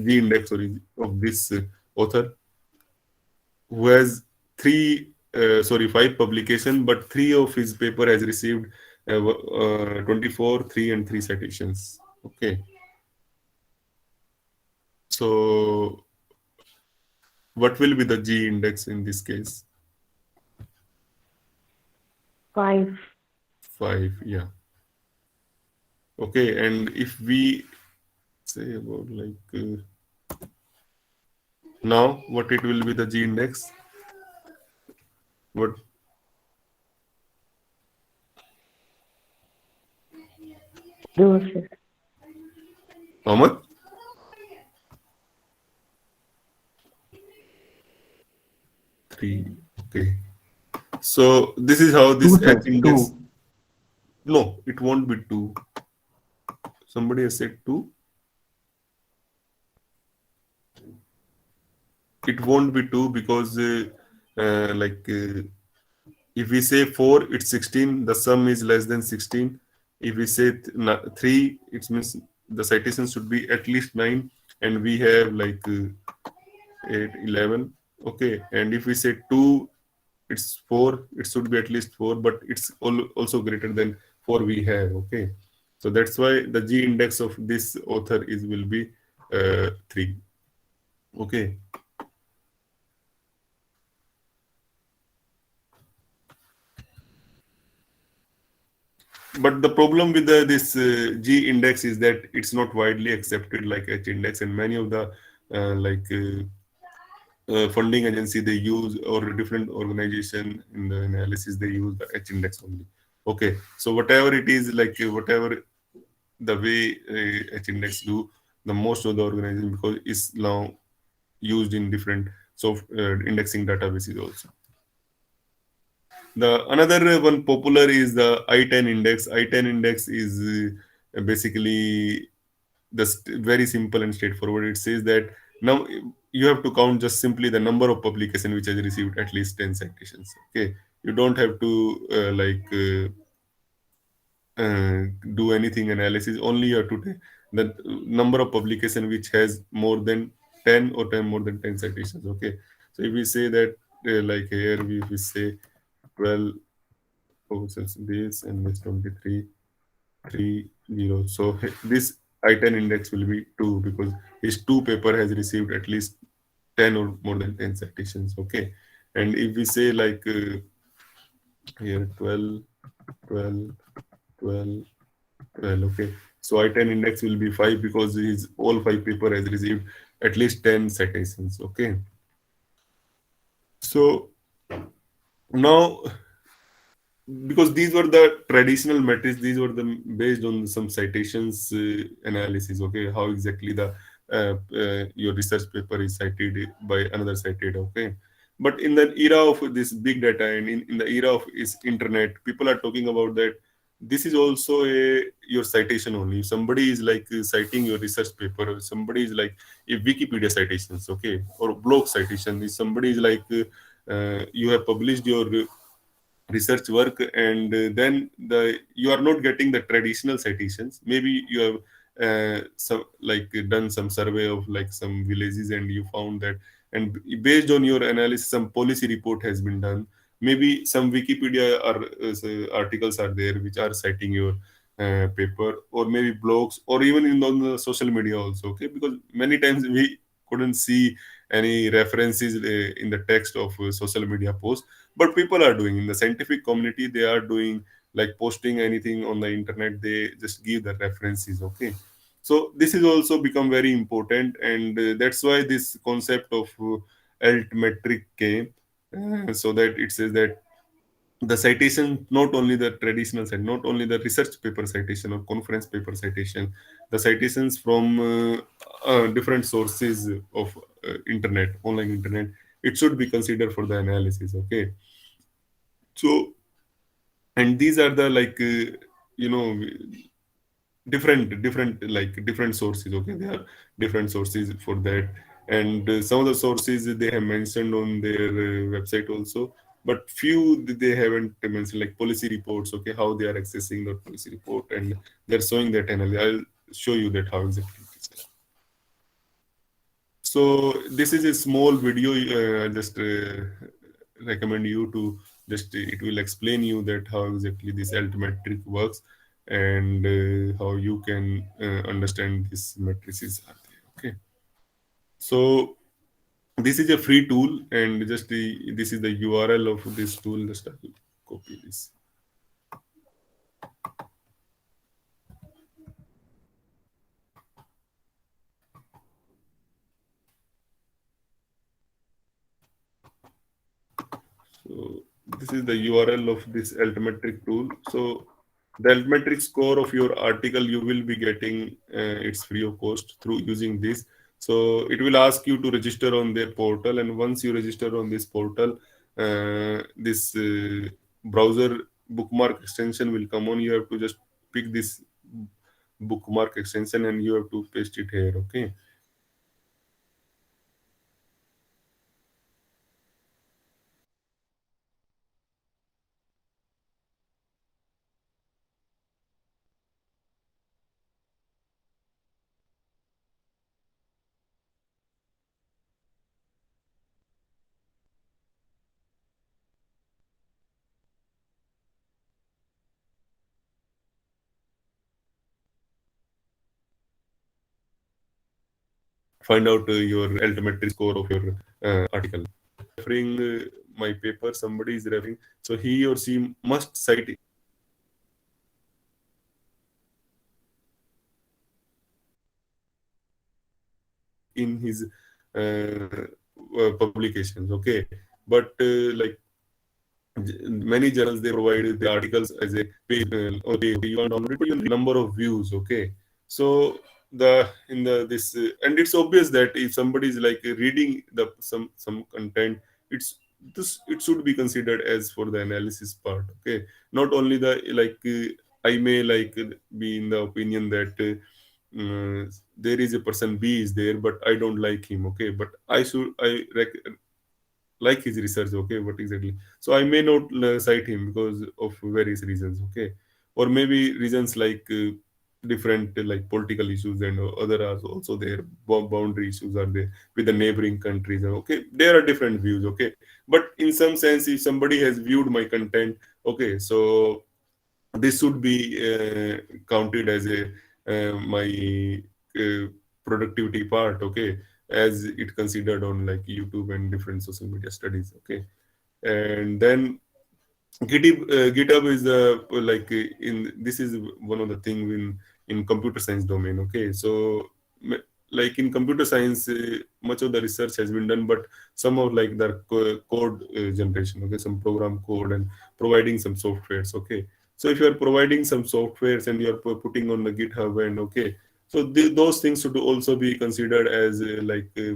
G index of this author, who has 5 publication, but 3 of his paper has received 24, 3 and 3 citations. Okay. So what will be the G index in this case? 5. 5, yeah. Okay, and if we say about now, what it will be the G index? What? Doses. How much? 3. Okay. So this is how this Two, sir, H index. two. No, it won't be 2. Somebody has said 2. It won't be 2 because if we say 4, it's 16. The sum is less than 16. If we say 3, it means the citation should be at least 9, and we have 8, 11. Okay, and if we say 2, it's 4. It should be at least 4, but it's also greater than 4 we have. Okay, so that's why the G index of this author will be 3. Okay. but the problem with this G index is that it's not widely accepted like H index, and many of the funding agency they use, or different organization in the analysis they use the H index only. Okay, so whatever it is, whatever the way H index do, the most of the organization, because it's now used in different indexing databases also. The another one popular is the I-10 index. I-10 index is basically very simple and straightforward. It says that now you have to count just simply the number of publication which has received at least 10 citations. Okay, you don't have to do anything analysis. Only you have to take the number of publication which has more than 10 or 10 more than 10 citations. Okay, so if we say that like here we say 12 since this and this 23 30, so this I-10 index will be 2 because his 2 paper has received at least 10 or more than 10 citations. Okay, and if we say here 12 12 12 12, okay, so I-10 index will be 5 because his all 5 paper has received at least 10 citations. Okay, so now, because these were the traditional metrics, these were the based on some citations analysis. Okay, how exactly the your research paper is cited by another cited. Okay, but in the era of this big data, and in the era of is internet, people are talking about that this is also your citation only. If somebody is citing your research paper, or somebody is like a Wikipedia citations, okay, or blog citation. If somebody is you have published your research work, and then you are not getting the traditional citations. Maybe you have done some survey of some villages, and you found that, and based on your analysis some policy report has been done. Maybe some Wikipedia articles are there which are citing your paper, or maybe blogs, or even on the social media also. Okay, because many times we couldn't see any references in the text of social media posts, but people are doing in the scientific community, they are doing like posting anything on the internet, they just give the references. Okay, so this is also become very important, and that's why this concept of alt metric came, so that it says that the citation, not only the traditional side, not only the research paper citation or conference paper citation, the citations from different sources of internet, online internet, it should be considered for the analysis. Okay, so, and these are the you know different sources. Okay, there are different sources for that, and some of the sources they have mentioned on their website also, but few they haven't mentioned, like policy reports. Okay, how they are accessing the policy report, and they're showing that analysis. I'll show you that how exactly it is. So this is a small video. I just recommend you to just it will explain you that how exactly this altimetric works, and how you can understand these matrices are there. Okay, so this is a free tool, and just this is the URL of this tool. Just I will copy this. So this is the URL of this altmetric tool. So the altmetric score of your article you will be getting, it's free of cost through using this. So it will ask you to register on their portal, and once you register on this portal, this browser bookmark extension will come on. You have to just pick this bookmark extension and you have to paste it here. Okay. Find out your altimetry score of your article. Referring my paper, somebody is referring, so he or she must cite it. in his publications. Okay, but many journals, they provide the articles as a page, you want download it, you number of views. Okay, so the in the this and it's obvious that if somebody is like reading the some content, it's this it should be considered as for the analysis part. Okay, not only the I may be in the opinion that there is a person B is there, but I don't like him. Okay, but like his research. Okay, what exactly? So I may not cite him because of various reasons. Okay, or maybe reasons different political issues, and other are also there. Boundary issues are there with the neighboring countries. Okay, there are different views. Okay, but in some sense, if somebody has viewed my content, okay, so this should be counted as a my uh, productivity part. Okay, as it considered on like YouTube and different social media studies. Okay, and then GitHub is in this is one of the thing in computer science domain. Okay, so like in computer science, much of the research has been done, but some of like the code generation. Okay, some program code and providing some softwares. Okay, so if you are providing some softwares and you are putting on the GitHub, and okay, so those things should also be considered as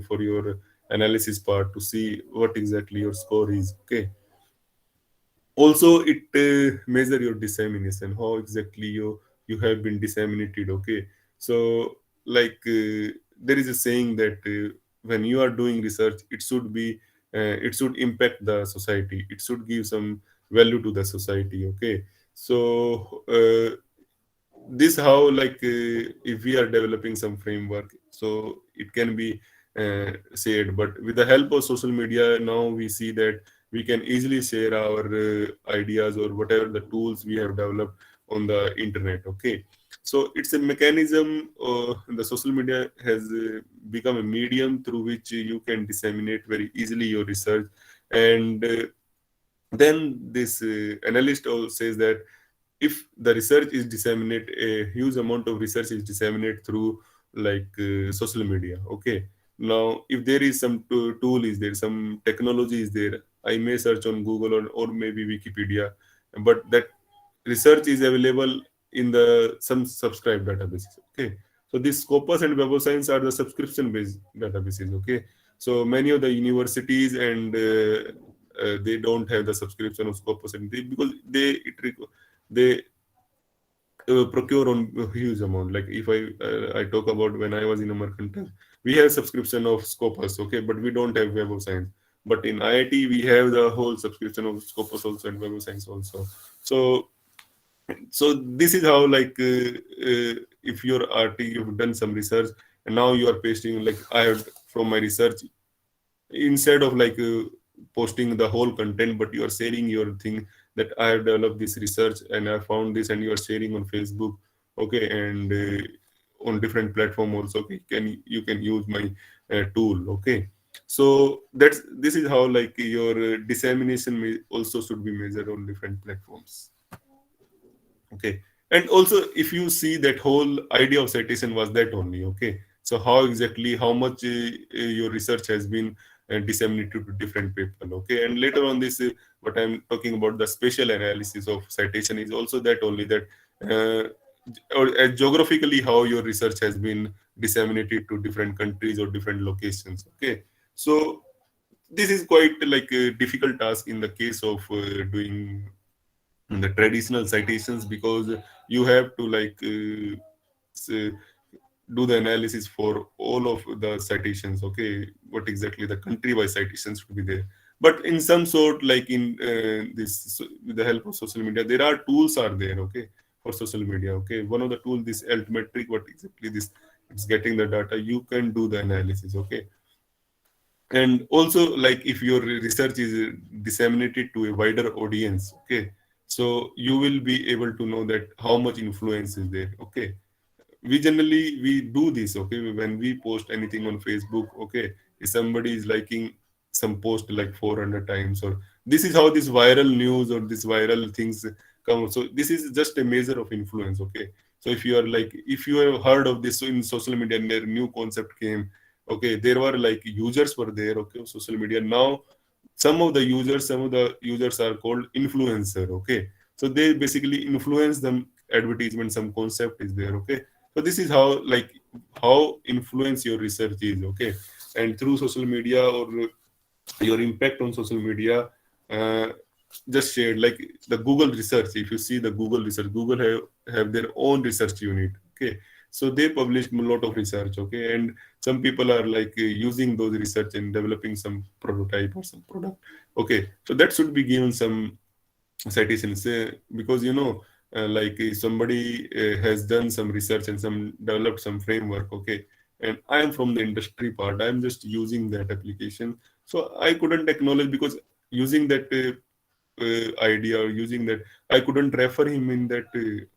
for your analysis part to see what exactly your score is. Okay, also it measure your dissemination, how exactly you have been disseminated. Okay, so there is a saying that when you are doing research, it should impact the society, it should give some value to the society. Okay, so this how if we are developing some framework, so it can be said. But with the help of social media, now we see that we can easily share our ideas or whatever the tools we have developed on the internet. Okay, so it's a mechanism. The social media has become a medium through which you can disseminate very easily your research. And then this analyst also says that if the research is disseminated, a huge amount of research is disseminated through social media. Okay, now if there is some tool is there, some technology is there, I may search on Google or maybe Wikipedia, but that research is available in the some subscribed databases. Okay, so this Scopus and Web of Science are the subscription based databases. Okay, so many of the universities and they don't have the subscription of Scopus, and because they procure on a huge amount. Like if I talk about when I was in Amarkantak, we have subscription of Scopus. Okay, but we don't have Web of Science. But in IIT, we have the whole subscription of Scopus also and Web of Science also. So this is how if you're RT, you've done some research, and now you are pasting like I have from my research, instead of posting the whole content, but you are sharing your thing that I have developed this research and I found this, and you are sharing on Facebook. Okay, and on different platform also. Okay, you can use my tool. Okay, so this is how your dissemination also should be measured on different platforms. Okay, and also if you see that whole idea of citation was that only. Okay, so how exactly how much your research has been disseminated to different people. Okay, and later on this what I'm talking about, the spatial analysis of citation is also that only, that or geographically how your research has been disseminated to different countries or different locations. Okay, so this is quite like a difficult task in the case of doing the traditional citations, because you have to do the analysis for all of the citations. Okay, what exactly the country wise citations should be there. But in some sort, like in with the help of social media, there are tools are there. Okay, for social media. Okay, one of the tools, this altmetric, what exactly this, it's getting the data, you can do the analysis. Okay, and also like if your research is disseminated to a wider audience. Okay, so you will be able to know that how much influence is there. Okay, we do this. Okay, when we post anything on Facebook, okay, if somebody is liking some post like 400 times, or this is how this viral news or this viral things come. So this is just a measure of influence. Okay, so if you are if you have heard of this in social media and their new concept came, Okay, there were like users were there, okay, social media. Now some of the users are called influencer, okay. So they basically influence them advertisement, some concept is there, okay. So this is how, like, how influence your research is, okay. And through social media, or your impact on social media, uh, just shared, like the Google research. If you see the Google research, Google have their own research unit, okay. So they publish a lot of research, okay. And some people are like using those research and developing some prototype or some product, okay. So that should be given some citations, because like if somebody has done some research and some developed some framework, okay, and I am from the industry part, I'm just using that application, so I couldn't acknowledge, because using that idea, or using that, I couldn't refer him in that,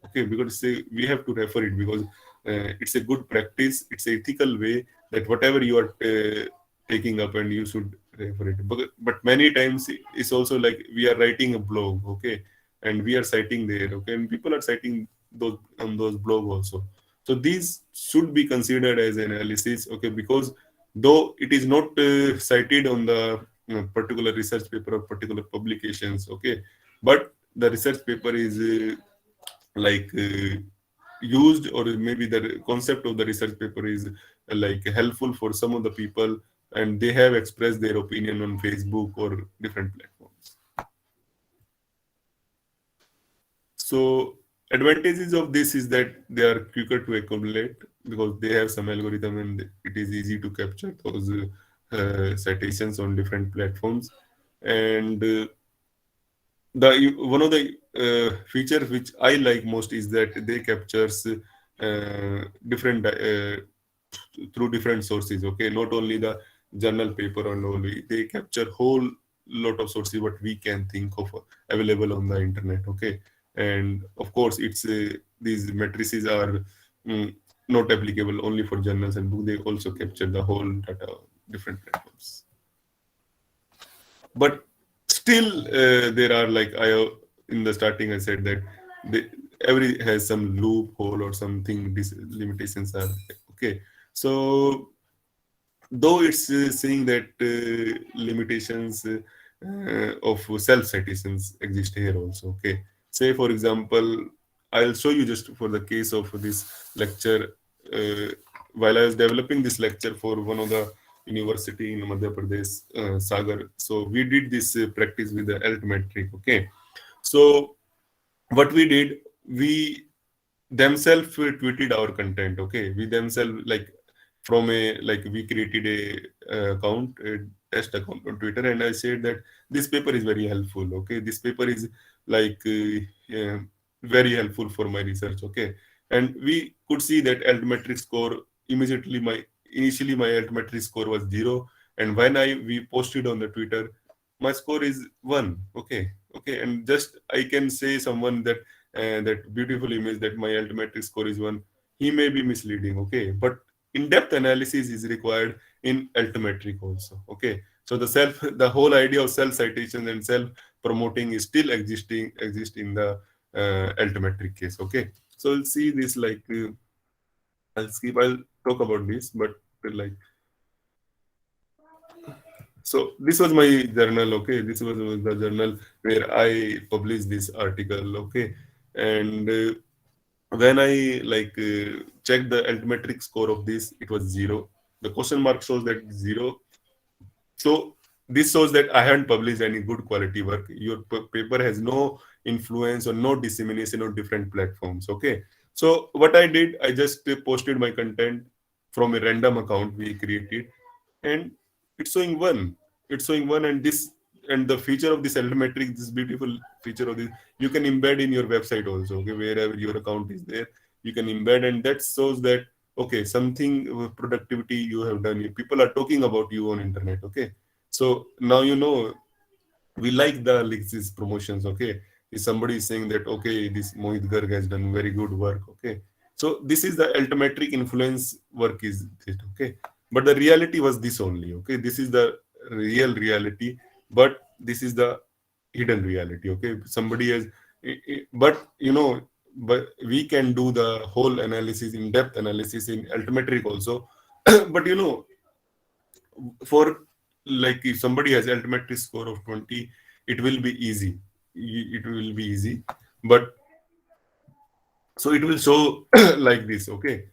okay, because we have to refer it, because it's a good practice, it's ethical way, that whatever you are taking up, and you should refer it. But many times it's also like we are writing a blog, okay, and we are citing there, okay, and people are citing those on those blog also. So these should be considered as analysis, okay, because though it is not cited on the particular research paper or particular publications, okay, but the research paper is like used, or maybe the concept of the research paper is like helpful for some of the people, and they have expressed their opinion on Facebook or different platforms. So advantages of this is that they are quicker to accumulate, because they have some algorithm, and it is easy to capture those citations on different platforms. And the one of the features which I like most is that they captures different through different sources, okay, not only the journal paper, and only they capture whole lot of sources what we can think of available on the internet, okay. And of course it's these matrices are mm, not applicable only for journals and books, they also capture the whole data on different platforms. But still there are, like I in the starting I said that they, every has some loophole or something, these limitations are okay. So though it's saying that limitations of self citations exist here also, okay. Say for example, I'll show you just for the case of this lecture. uh, while I was developing this lecture for one of the university in Madhya Pradesh, Sagar, so we did this practice with the alt metric, okay. So what we did, we themselves tweeted our content, okay. We themselves, like, from a, like, we created a account, a test account on Twitter, and I said that this paper is very helpful, okay. This paper is like very helpful for my research, okay. And we could see that altmetric score immediately, my initially my altmetric score was 0, and when I we posted on the Twitter, my score is 1, okay. Okay, and just I can say someone that that beautiful image that my altimetric score is 1, he may be misleading, okay. But in-depth analysis is required in altimetric also, okay. So the whole idea of self citation and self promoting is still exist in the altimetric case, okay. So we'll see this, like I'll talk about this, but like, so this was my journal, okay. This was the journal where I published this article, okay. And when I like checked the altimetric score of this, it was 0. The question mark shows that 0. So this shows that I haven't published any good quality work. Your paper has no influence or no dissemination on different platforms, okay. So what I did, I just posted my content from a random account we created, and it's showing 1. It's showing 1, and this, and the feature of this altimetric, this beautiful feature of this, you can embed in your website also, okay. Wherever your account is there, you can embed, and that shows that okay, something productivity you have done, people are talking about you on internet, okay. So now we like the Alexis promotions, okay. If somebody is saying that okay, this Mohit Garg has done very good work, okay. So this is the altimetric influence work is it, okay. But the reality was this only, okay. This is the real reality, but this is the hidden reality, okay. Somebody has, but but we can do the whole analysis, in-depth analysis in altimetric also. But for like if somebody has altimetry score of 20, it will be easy. It will be easy, but so it will show like this. Okay,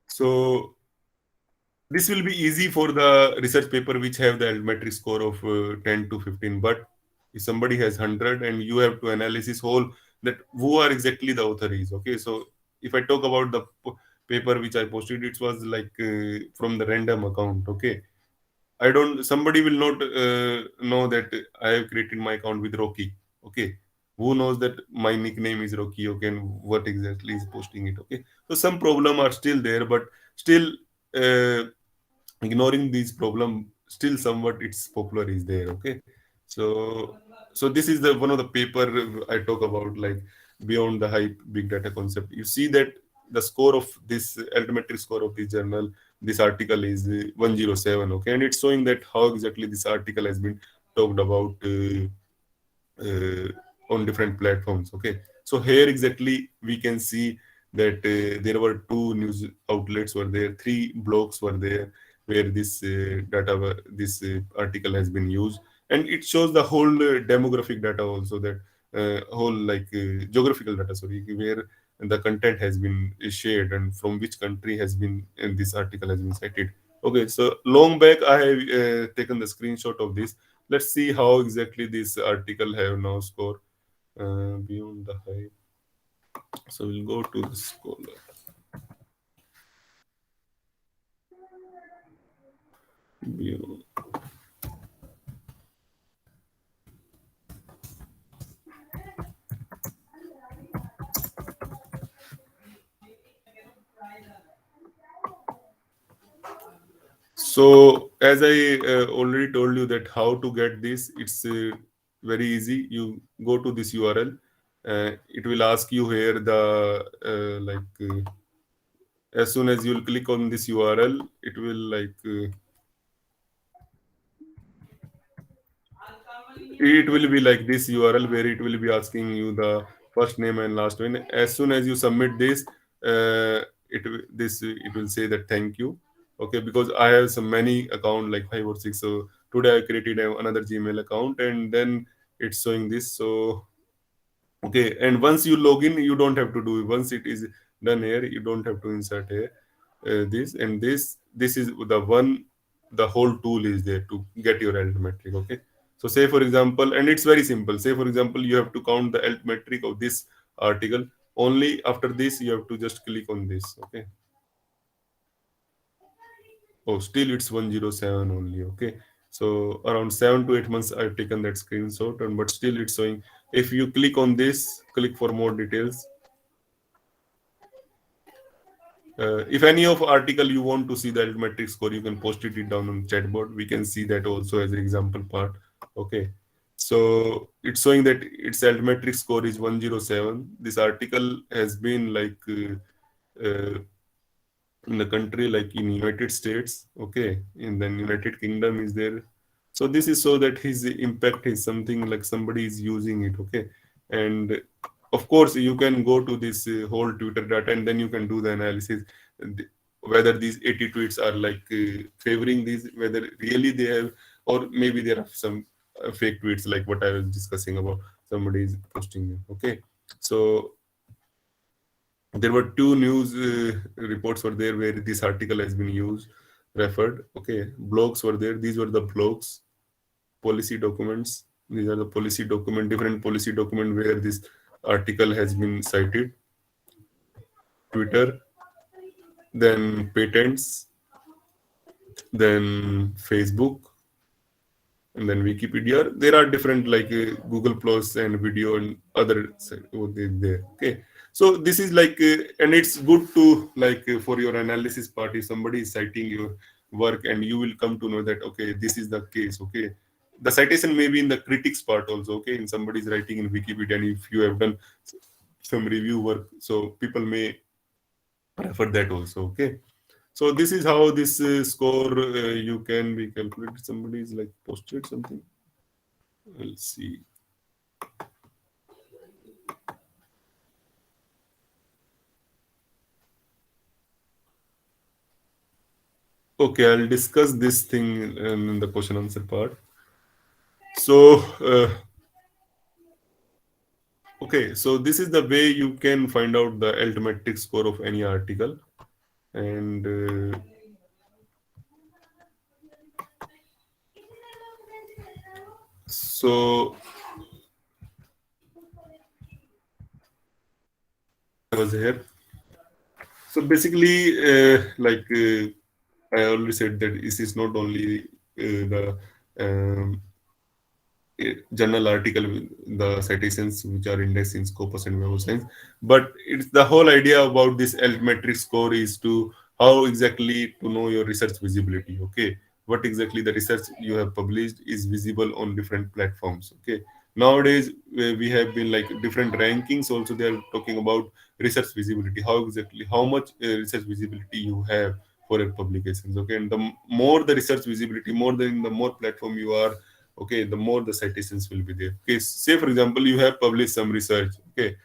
so this will be easy for the research paper which have the altimetry score of 10 to 15. But if somebody has 100 and you have to analysis whole that who are exactly the author is. Okay, so if I talk about the paper which I posted, it was like from the random account. Okay, I don't. Somebody will not know that I have created my account with Rocky. Okay, who knows that my nickname is Rocky? Okay, and what exactly is posting it? Okay, so some problem are still there, but still ignoring these problem, still somewhat it's popular is there. Okay, so this is the one of the paper I talk about, like beyond the hype, big data concept. You see that the score of this altimetry score of this journal, this article is 107. Okay, and it's showing that how exactly this article has been talked about uh, on different platforms. Okay, so here exactly we can see that there were two news outlets were there, three blogs were there where this this article has been used, and it shows the whole demographic data also, that whole like geographical data, sorry, where the content has been shared and from which country has been and this article has been cited. Okay, so long back I have taken the screenshot of this. Let's see how exactly this article have now score beyond the hype. So we'll go to the scholar. Beyond. So as I already told you that how to get this, it's very easy. You go to this URL. It will ask you here the as soon as you'll click on this URL, it will it will be like this URL where it will be asking you the first name and last name. As soon as you submit this, it will say that thank you. Okay, because I have some many account like 5 or 6. So today I created another Gmail account, and then it's showing this. So okay, and once you log in, you don't have to do it. Once it is done here, you don't have to insert here this and this. This is the one. The whole tool is there to get your alt metric. Okay, so say for example, and it's very simple. Say for example, you have to count the alt metric of this article. Only after this, you have to just click on this. Okay. Oh, still it's 107 only. Okay. So around 7 to 8 months I've taken that screenshot, and but still it's showing. If you click on this, click for more details. If any of article you want to see the altmetric score, you can post it down on chatbot. We can see that also as an example part. Okay. So it's showing that its altmetric score is 107. This article has been in the country like in United States. Okay. In the United Kingdom is there. So this is so that his impact is something like somebody is using it. Okay. And of course you can go to this whole Twitter data, and then you can do the analysis whether these 80 tweets are favoring these, whether really they have, or maybe there are some fake tweets like what I was discussing about, somebody is posting them. Okay, so there were two news reports were there where this article has been used, referred. Okay, blogs were there. These were the blogs. Policy documents. These are the policy document, different policy document where this article has been cited. Twitter, then patents, then Facebook, and then Wikipedia. There are different Google Plus and video and other there. Okay, so this is and it's good to for your analysis part. If somebody is citing your work, and you will come to know that okay, this is the case. Okay, the citation may be in the critics part also. Okay, and somebody is writing in Wikipedia, and if you have done some review work, so people may refer that also. Okay, so this is how this score you can be calculated. Somebody is posted something. We'll see. Okay, I'll discuss this thing in the question answer part. So, okay, so this is the way you can find out the altmetric score of any article. And so I was here. So basically, I already said that this is not only the um, journal article with the citations which are indexed in Scopus and Web of Science, but it's the whole idea about this altmetric score is to how exactly to know your research visibility. Okay, what exactly the research you have published is visible on different platforms. Okay, nowadays we have been like different rankings. Also, they are talking about research visibility. How exactly how much research visibility you have for your publications. Okay, and the more the research visibility, more than the more platform you are, okay, the more the citations will be there. Okay, say for example you have published some research, okay,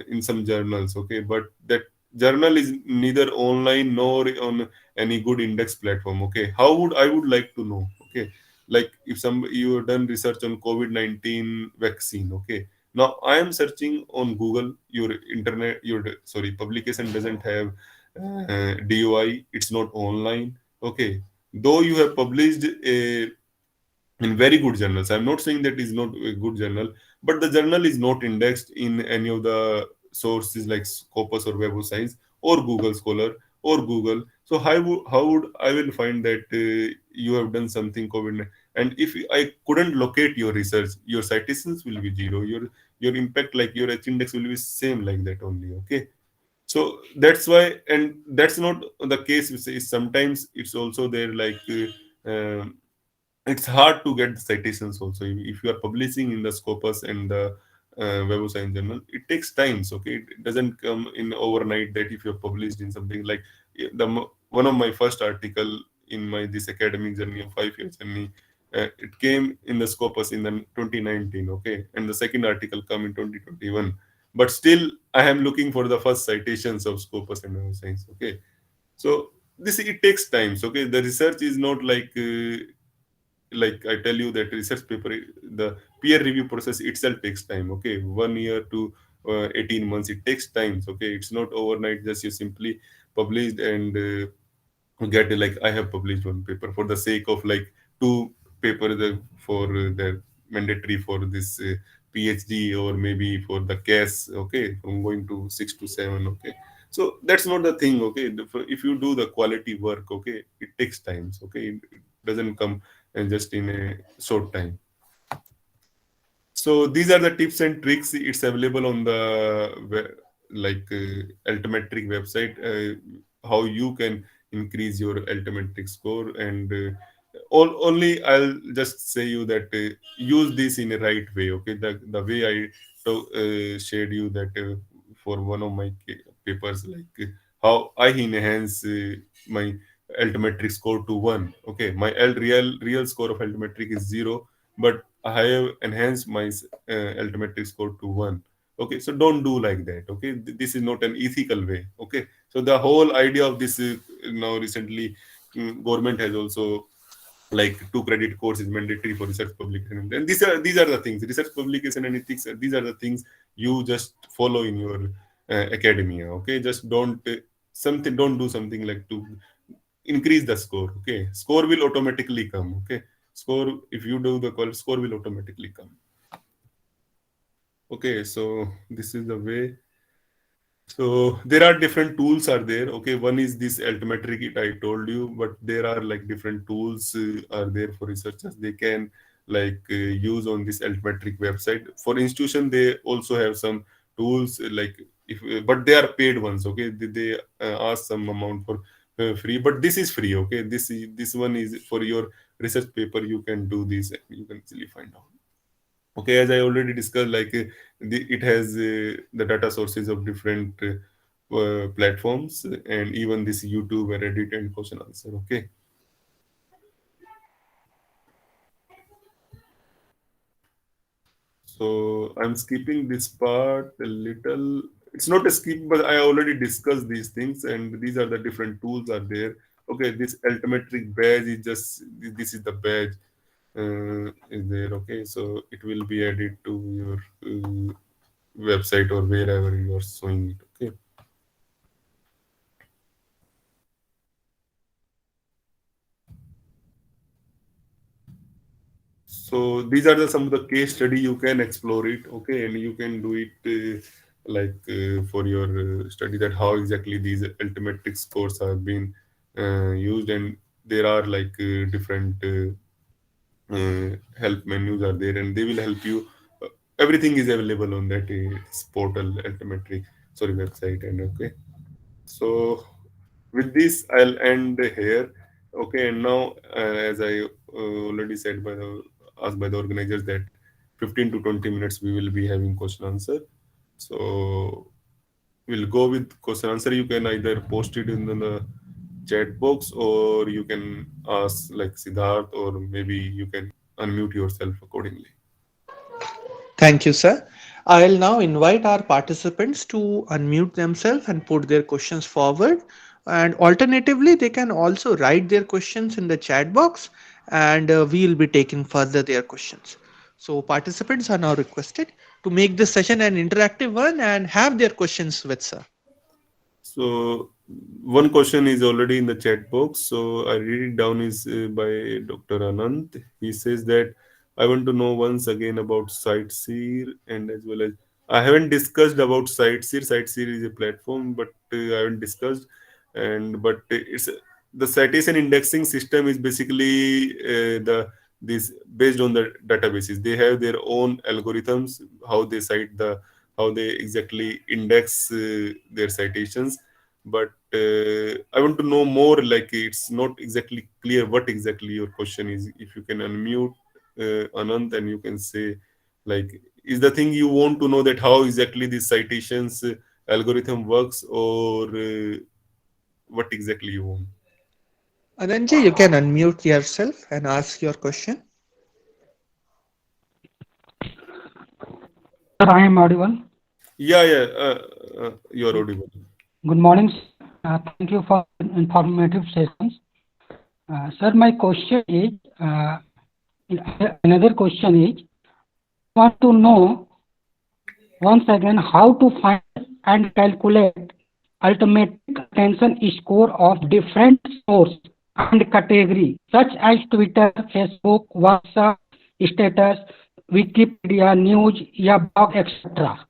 in some journals, okay, but that journal is neither online nor on any good index platform. Okay, how would I would like to know? Okay, like if some you have done research on COVID-19 vaccine, okay, now I am searching on Google, your internet, your sorry publication doesn't have DOI, it's not online. Okay, though you have published a in very good journals. I'm not saying that is not a good journal, but the journal is not indexed in any of the sources like Scopus or Web of Science or Google Scholar or Google. So how would I will find that you have done something COVID? And if I couldn't locate your research, your citations will be zero. Your impact, like your H index, will be same like that only. Okay, so that's why, and that's not the case. Sometimes it's also there like. It's hard to get the citations also if you are publishing in the Scopus and the Web of Science journal. It takes times. Okay, it doesn't come in overnight. That if you're published in something like one of my first article in my this academic journey of 5 years journey, it came in the Scopus in the 2019. Okay, and the second article come in 2021. But still, I am looking for the first citations of Scopus and Web of Science. Okay, so this it takes times. Okay, the research is not like I tell you that research paper, the peer review process itself takes time. Okay, 1 year to 18 months, it takes time. Okay, it's not overnight. Just you simply published and get like I have published one paper for the sake of like two paper for the mandatory for this PhD or maybe for the case. Okay, from going to 6 to 7. Okay, so that's not the thing. Okay, if you do the quality work, okay, it takes times. Okay, it doesn't come and just in a short time. So these are the tips and tricks. It's available on the Altmetric website. How you can increase your Altmetric score, and only I'll just say you that use this in a right way. Okay, the way I shared you that for one of my papers, like how I enhance my Altmetric score to 1. Okay, my real score of Altmetric is 0, but I have enhanced my Altmetric score to 1. Okay, so don't do like that. Okay, this is not an ethical way. Okay, so the whole idea of this now recently, government has also like 2 credit course is mandatory for research publication, and these are the things, research publication and ethics. These are the things you just follow in your academia. Okay, just don't do something like to increase the score. Okay, score will automatically come. Okay, score, if you do the call, score will automatically come. Okay, so this is the way. So there are different tools are there. Okay, one is this Altmetric kit I told you, but there are like different tools are there for researchers. They can use on this Altmetric website. For institution, they also have some tools like if but they are paid ones. Okay, they ask some amount for free, but this is free. Okay, this one is for your research paper. You can do this. You can easily find out. Okay, as I already discussed, it has the data sources of different platforms, and even this YouTube, Reddit, and question answer. Okay, so I'm skipping this part a little. It's not a skip, but I already discussed these things, and these are the different tools are there okay, this altimetric badge is just this is the badge is there. Okay, so it will be added to your website or wherever you are showing it. Okay. So these are some of the case study you can explore it. Okay, and you can do it for your study that how exactly these altimetric scores have been used, and there are different help menus are there, and they will help you. Everything is available on that portal, altimetry, sorry, website. And okay, so with this I'll end here. Okay, and now as I already said by the asked by the organizers that 15 to 20 minutes we will be having question answer. So we'll go with question answer. You can either post it in the chat box, or you can ask like Siddharth, or maybe you can unmute yourself accordingly. Thank you, sir. I'll now invite our participants to unmute themselves and put their questions forward. And alternatively, they can also write their questions in the chat box, and we'll be taking further their questions. So participants are now requested to make this session an interactive one and have their questions with sir. So one question is already in the chat box. So I read it down is by Dr. Anant. He says that I want to know once again about Sightseer, and as well as I haven't discussed about Sightseer. Sightseer is a platform, but I haven't discussed. And but it's the citation indexing system is basically the this based on the databases. They have their own algorithms how they cite the how they exactly index their citations. But I want to know more. Like it's not exactly clear what exactly your question is. If you can unmute Anand, and you can say like is the thing you want to know that how exactly this citations algorithm works, or what exactly you want? Ananji, you can unmute yourself and ask your question. Sir, I am audible. Yeah, you are audible. Good morning. Thank you for informative sessions. Sir, my question is, another question is, I want to know once again how to find and calculate ultimate attention score of different source and category such as Twitter, Facebook, WhatsApp, status, Wikipedia, news, या blog, etc.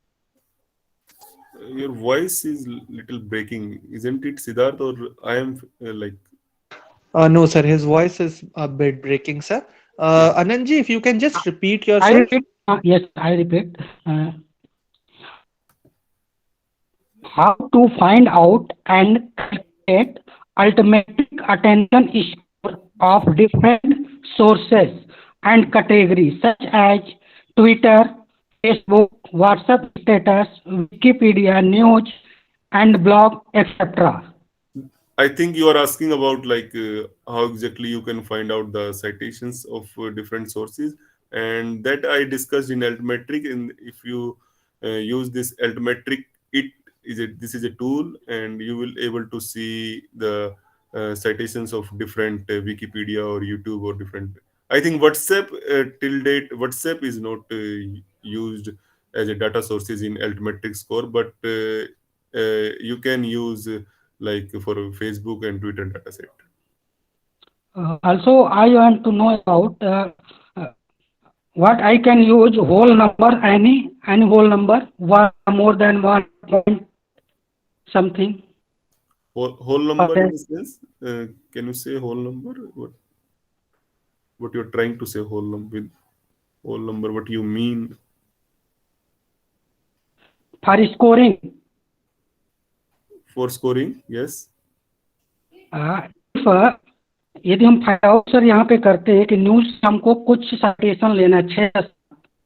Your voice is little breaking, isn't it, Siddharth? Or I am No, sir, his voice is a bit breaking, sir. Ananji, if you can just repeat I yourself. repeat, yes, I repeat. How to find out and calculate ultimate attention score of different sources and categories such as Twitter, Facebook, WhatsApp status, Wikipedia, news, and blog, etc. I think you are asking about how exactly you can find out the citations of different sources, and that I discussed in Altmetric. And if you use this Altmetric, this is a tool, and you will able to see the citations of different Wikipedia or YouTube or different. I think WhatsApp till date WhatsApp is not used as a data sources in Altmetric score, but you can use like for Facebook and Twitter dataset. Also, I want to know about what I can use whole number, any whole number, one more than 1 point something. Whole number Okay. in the sense, can you say whole number? What you're trying to say whole number with whole number? What you mean? For scoring, For scoring, yes. if यदि हम find out sir यहाँ पे करते हैं कि news हमको कुछ citation लेना 6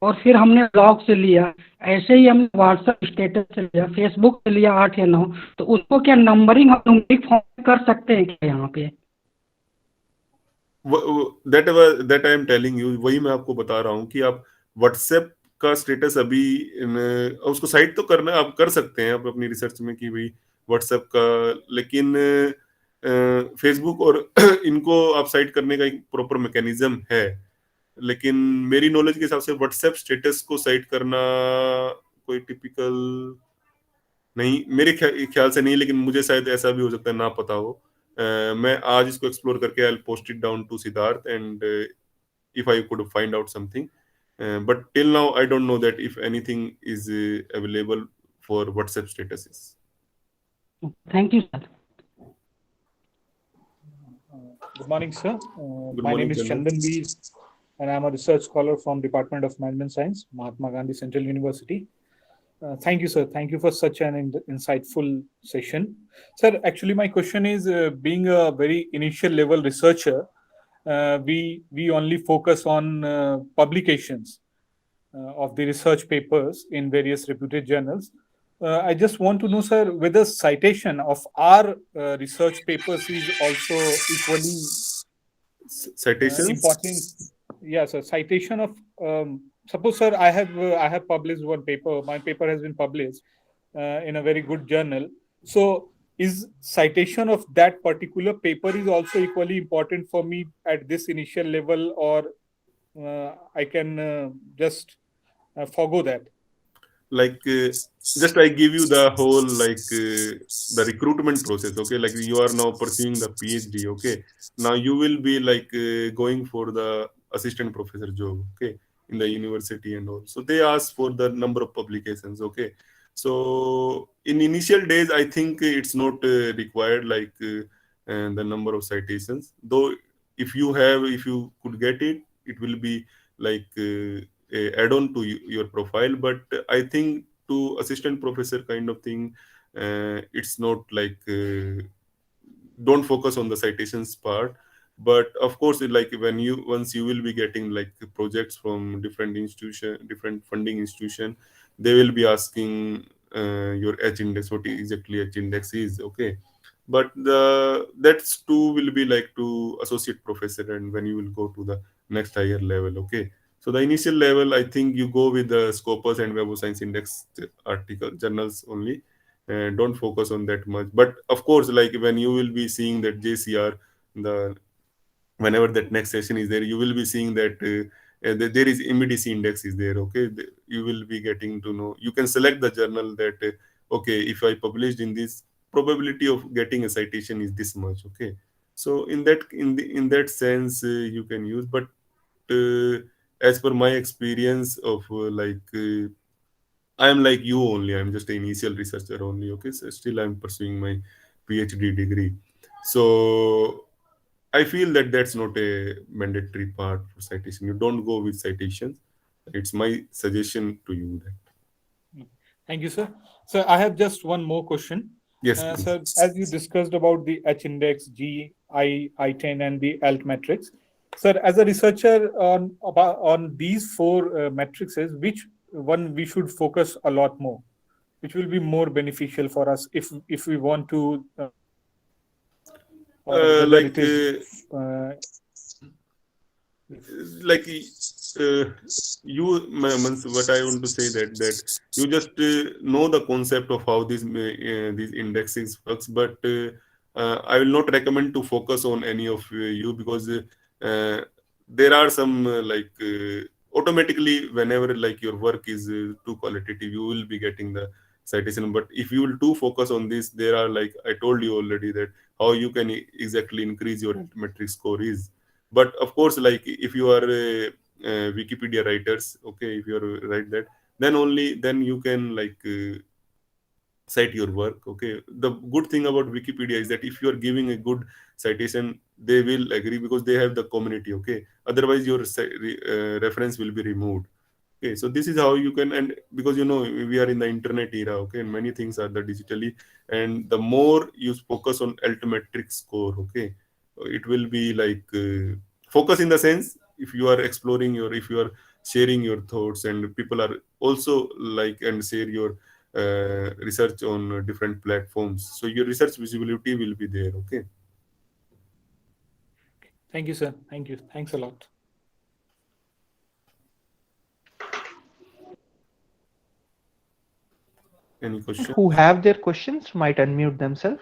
और फिर हमने ब्लॉग से लिया, ऐसे ही हमने व्हाट्सएप स्टेटस से लिया, फेसबुक से लिया 8 या 9, तो उसको क्या नंबरिंग हम न्यूमेरिक फॉर्म कर सकते हैं क्या यहाँ पे? That I am telling you, वही मैं आपको बता रहा हूँ कि आप व्हाट्सएप का स्टेटस अभी उसको साइड तो करना आप कर सकते हैं आप अपनी रिसर्च में कि भाई व्हाट्सएप का, लेकिन फेसबुक और इनको आप साइट करने का एक प्रॉपर मैकेनिज्म है, लेकिन मेरी नॉलेज के हिसाब से व्हाट्सएप स्टेटस को साइट करना कोई टिपिकल नहीं, मेरे ख्याल से नहीं, लेकिन मुझे शायद ऐसा भी हो सकता है, ना पता हो। मैं आज इसको एक्सप्लोर करके I post it down to Siddharth and if I could find out something. But till now, I don't know that if anything is available for WhatsApp statuses. Thank you, sir. Good morning, sir. Good My morning, name is Chandan. Chandan Veer, and I'm a research scholar from Department of Management Science, Mahatma Gandhi Central University. Thank you, sir. Thank you for such an insightful session. Sir, actually, my question is, being a very initial level researcher, we only focus on publications of the research papers in various reputed journals. I just want to know, sir, whether citation of our research papers is also equally Citations? important. Yeah, sir. Citation of suppose, sir, I have published one paper. My paper has been published in a very good journal. So, is citation of that particular paper is also equally important for me at this initial level, or I can just forgo that? Like, just I give you the whole, like, the recruitment process, okay? Like, you are now pursuing the PhD, okay? Now you will be, like, going for the assistant professor job, okay? In the university and all. So they ask for the number of publications, okay? So in initial days, I think it's not required, like, the number of citations. Though if you could get it, it will be like a add-on to your profile. But I think to assistant professor kind of thing, it's not like don't focus on the citations part. But of course, like, once you will be getting like projects from different different funding institution, they will be asking your H index, what exactly H index is, okay? But that's too will be like to associate professor, and when you will go to the next higher level, okay? So the initial level, I think you go with the Scopus and Web of Science Index article journals only, and don't focus on that much. But of course, like, when you will be seeing that JCR, whenever that next session is there, you will be seeing that there is MEDC index is there, okay? You will be getting to know, you can select the journal that okay, if I published in this, probability of getting a citation is this much, okay? So in that sense, you can use. But as per my experience of I am like you only. I'm just an initial researcher only. Okay, so still I'm pursuing my PhD degree. So I feel that that's not a mandatory part for citation. You don't go with citations. It's my suggestion to you that. Thank you, sir. Sir, I have just one more question. Yes, please. Sir, as you discussed about the H index, G, I10, and the ALT matrix, sir, as a researcher on these four matrices, which one we should focus a lot more, which will be more beneficial for us if we want to like you, what I want to say that you just know the concept of how these indexes works, but I will not recommend to focus on any of you, because there are some automatically, whenever like your work is too qualitative, you will be getting the citation. But if you will too focus on this, there are, like I told you already, that how you can exactly increase your metric score is. But of course, like, if you are Wikipedia writers, okay, if you are write that, then you can like cite your work, okay? The good thing about Wikipedia is that if you are giving a good citation, they will agree, because they have the community, okay? Otherwise your reference will be removed. Okay, so this is how you can, and because we are in the internet era, okay, and many things are the digitally, and the more you focus on altmetric score, okay, it will be like focus in the sense, if you are exploring if you are sharing your thoughts, and people are also like and share your research on different platforms, so your research visibility will be there, okay? Thank you, sir. Thank you. Thanks a lot. Any questions? Who have their questions might unmute themselves.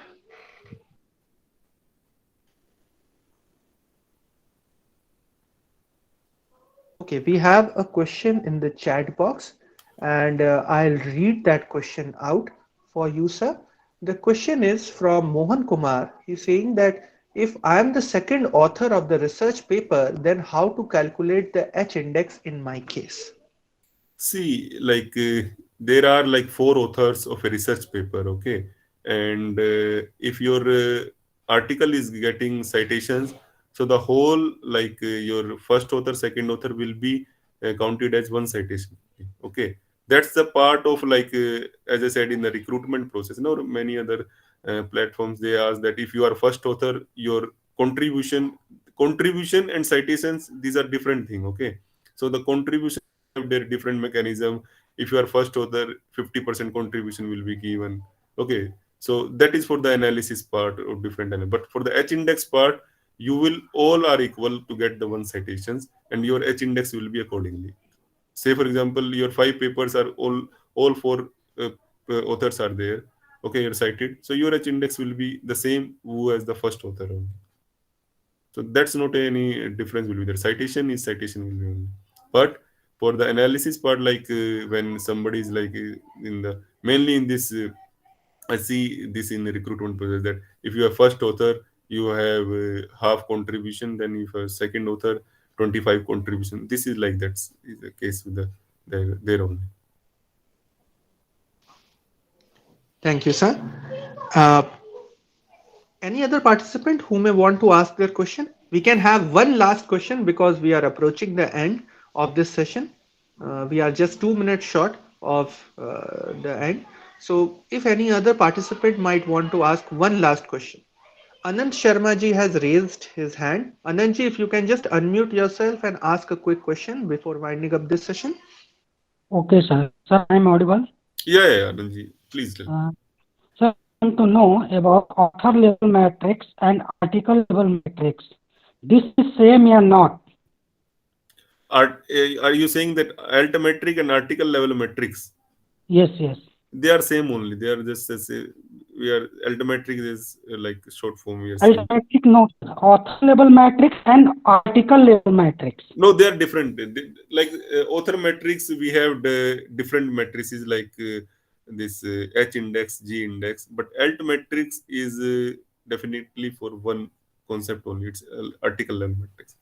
Okay, we have a question in the chat box, and I'll read that question out for you, sir. The question is from Mohan Kumar. He's saying that if I'm the second author of the research paper, then how to calculate the H index in my case? See, like there are like 4 authors of a research paper, okay? And if your article is getting citations, so the whole like your first author, second author will be counted as one citation, okay? That's the part of like, as I said, in the recruitment process. Many other platforms, they ask that if you are first author, your contribution and citations, these are different thing, okay? So the contribution have their different mechanism. If you are first author, 50% contribution will be given, okay? So that is for the analysis part of different but for the H index part, you will all are equal to get the one citations, and your H index will be accordingly. Say for example, your 5 papers are all 4 authors are there, okay, you're cited, so your H index will be the same who as the first author only. So that's not any difference will be there. Citation will be only. But for the analysis part, like when somebody is like in the mainly in this, I see this in the recruitment process that if you are first author, you have half contribution. Then if you are second author, 25 contribution. This is like that's is the case with there only. Thank you, sir. Uh, Any other participant who may want to ask their question? We can have one last question because we are approaching the end of this session. We are just 2 minutes short of the end. So if any other participant might want to ask one last question. Anand Sharma ji has raised his hand. Anand ji, if you can just unmute yourself and ask a quick question before winding up this session. Okay, sir. Sir, I'm audible. Yeah, Anand ji, please tell. Sir, I want to know about author level matrix and article level matrix. This is same or not? Are you saying that alt metric and article level metrics? Yes. They are same only. They are just as we are altimetric is like short form. We are saying. Altimetric, no. Author level matrix and article level matrix. No, they are different. Like author metrics, we have the different matrices like this H index, G index. But alt metrics is definitely for one concept only. It's article level matrix.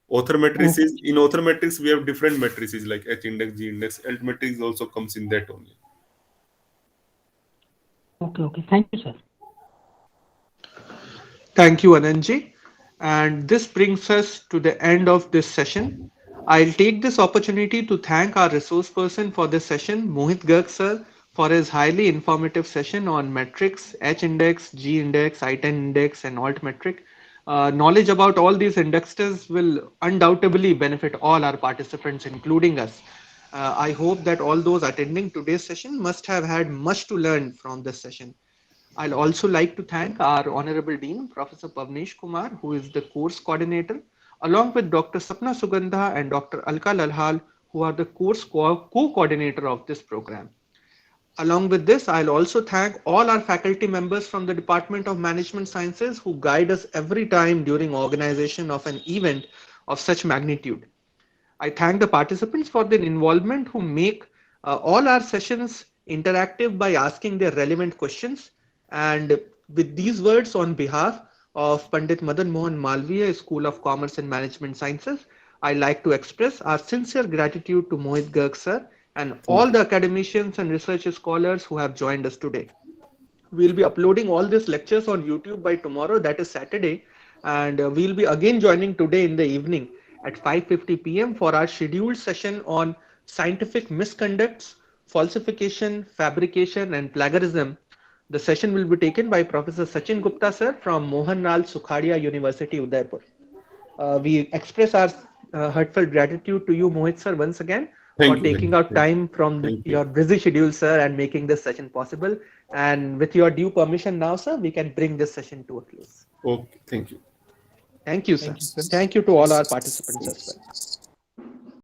Author matrices, in author matrix we have different matrices like H index, G index. Alt matrix also comes in that only. Okay. Thank you, sir. Thank you, Anandji. And this brings us to the end of this session. I'll take this opportunity to thank our resource person for this session, Mohit Garg sir, for his highly informative session on metrics, H index, G index, I10 index, and alt metric. Knowledge about all these indexes will undoubtedly benefit all our participants, including us. I hope that all those attending today's session must have had much to learn from this session. I'll also like to thank our Honorable Dean, Professor Pavnesh Kumar, who is the course coordinator, along with Dr. Sapna Sugandha and Dr. Alka Lalhal, who are the course co-coordinator of this program. Along with this, I'll also thank all our faculty members from the Department of Management Sciences who guide us every time during organization of an event of such magnitude. I thank the participants for their involvement who make all our sessions interactive by asking their relevant questions. And with these words on behalf of Pandit Madan Mohan Malviya, School of Commerce and Management Sciences, I like to express our sincere gratitude to Mohit Garg sir and all the academicians and research scholars who have joined us today. We'll be uploading all these lectures on YouTube by tomorrow, that is Saturday, and we'll be again joining today in the evening at 5:50 p.m. for our scheduled session on scientific misconducts, falsification, fabrication, and plagiarism. The session will be taken by Professor Sachin Gupta sir from Mohanlal Sukhadia University, Udaipur. We express our heartfelt gratitude to you, Mohit sir, once again for taking out time from your busy schedule, sir, and making this session possible. And with your due permission now, sir, we can bring this session to a close. Okay, thank you. Thank you, sir. Thank you to all our participants as well.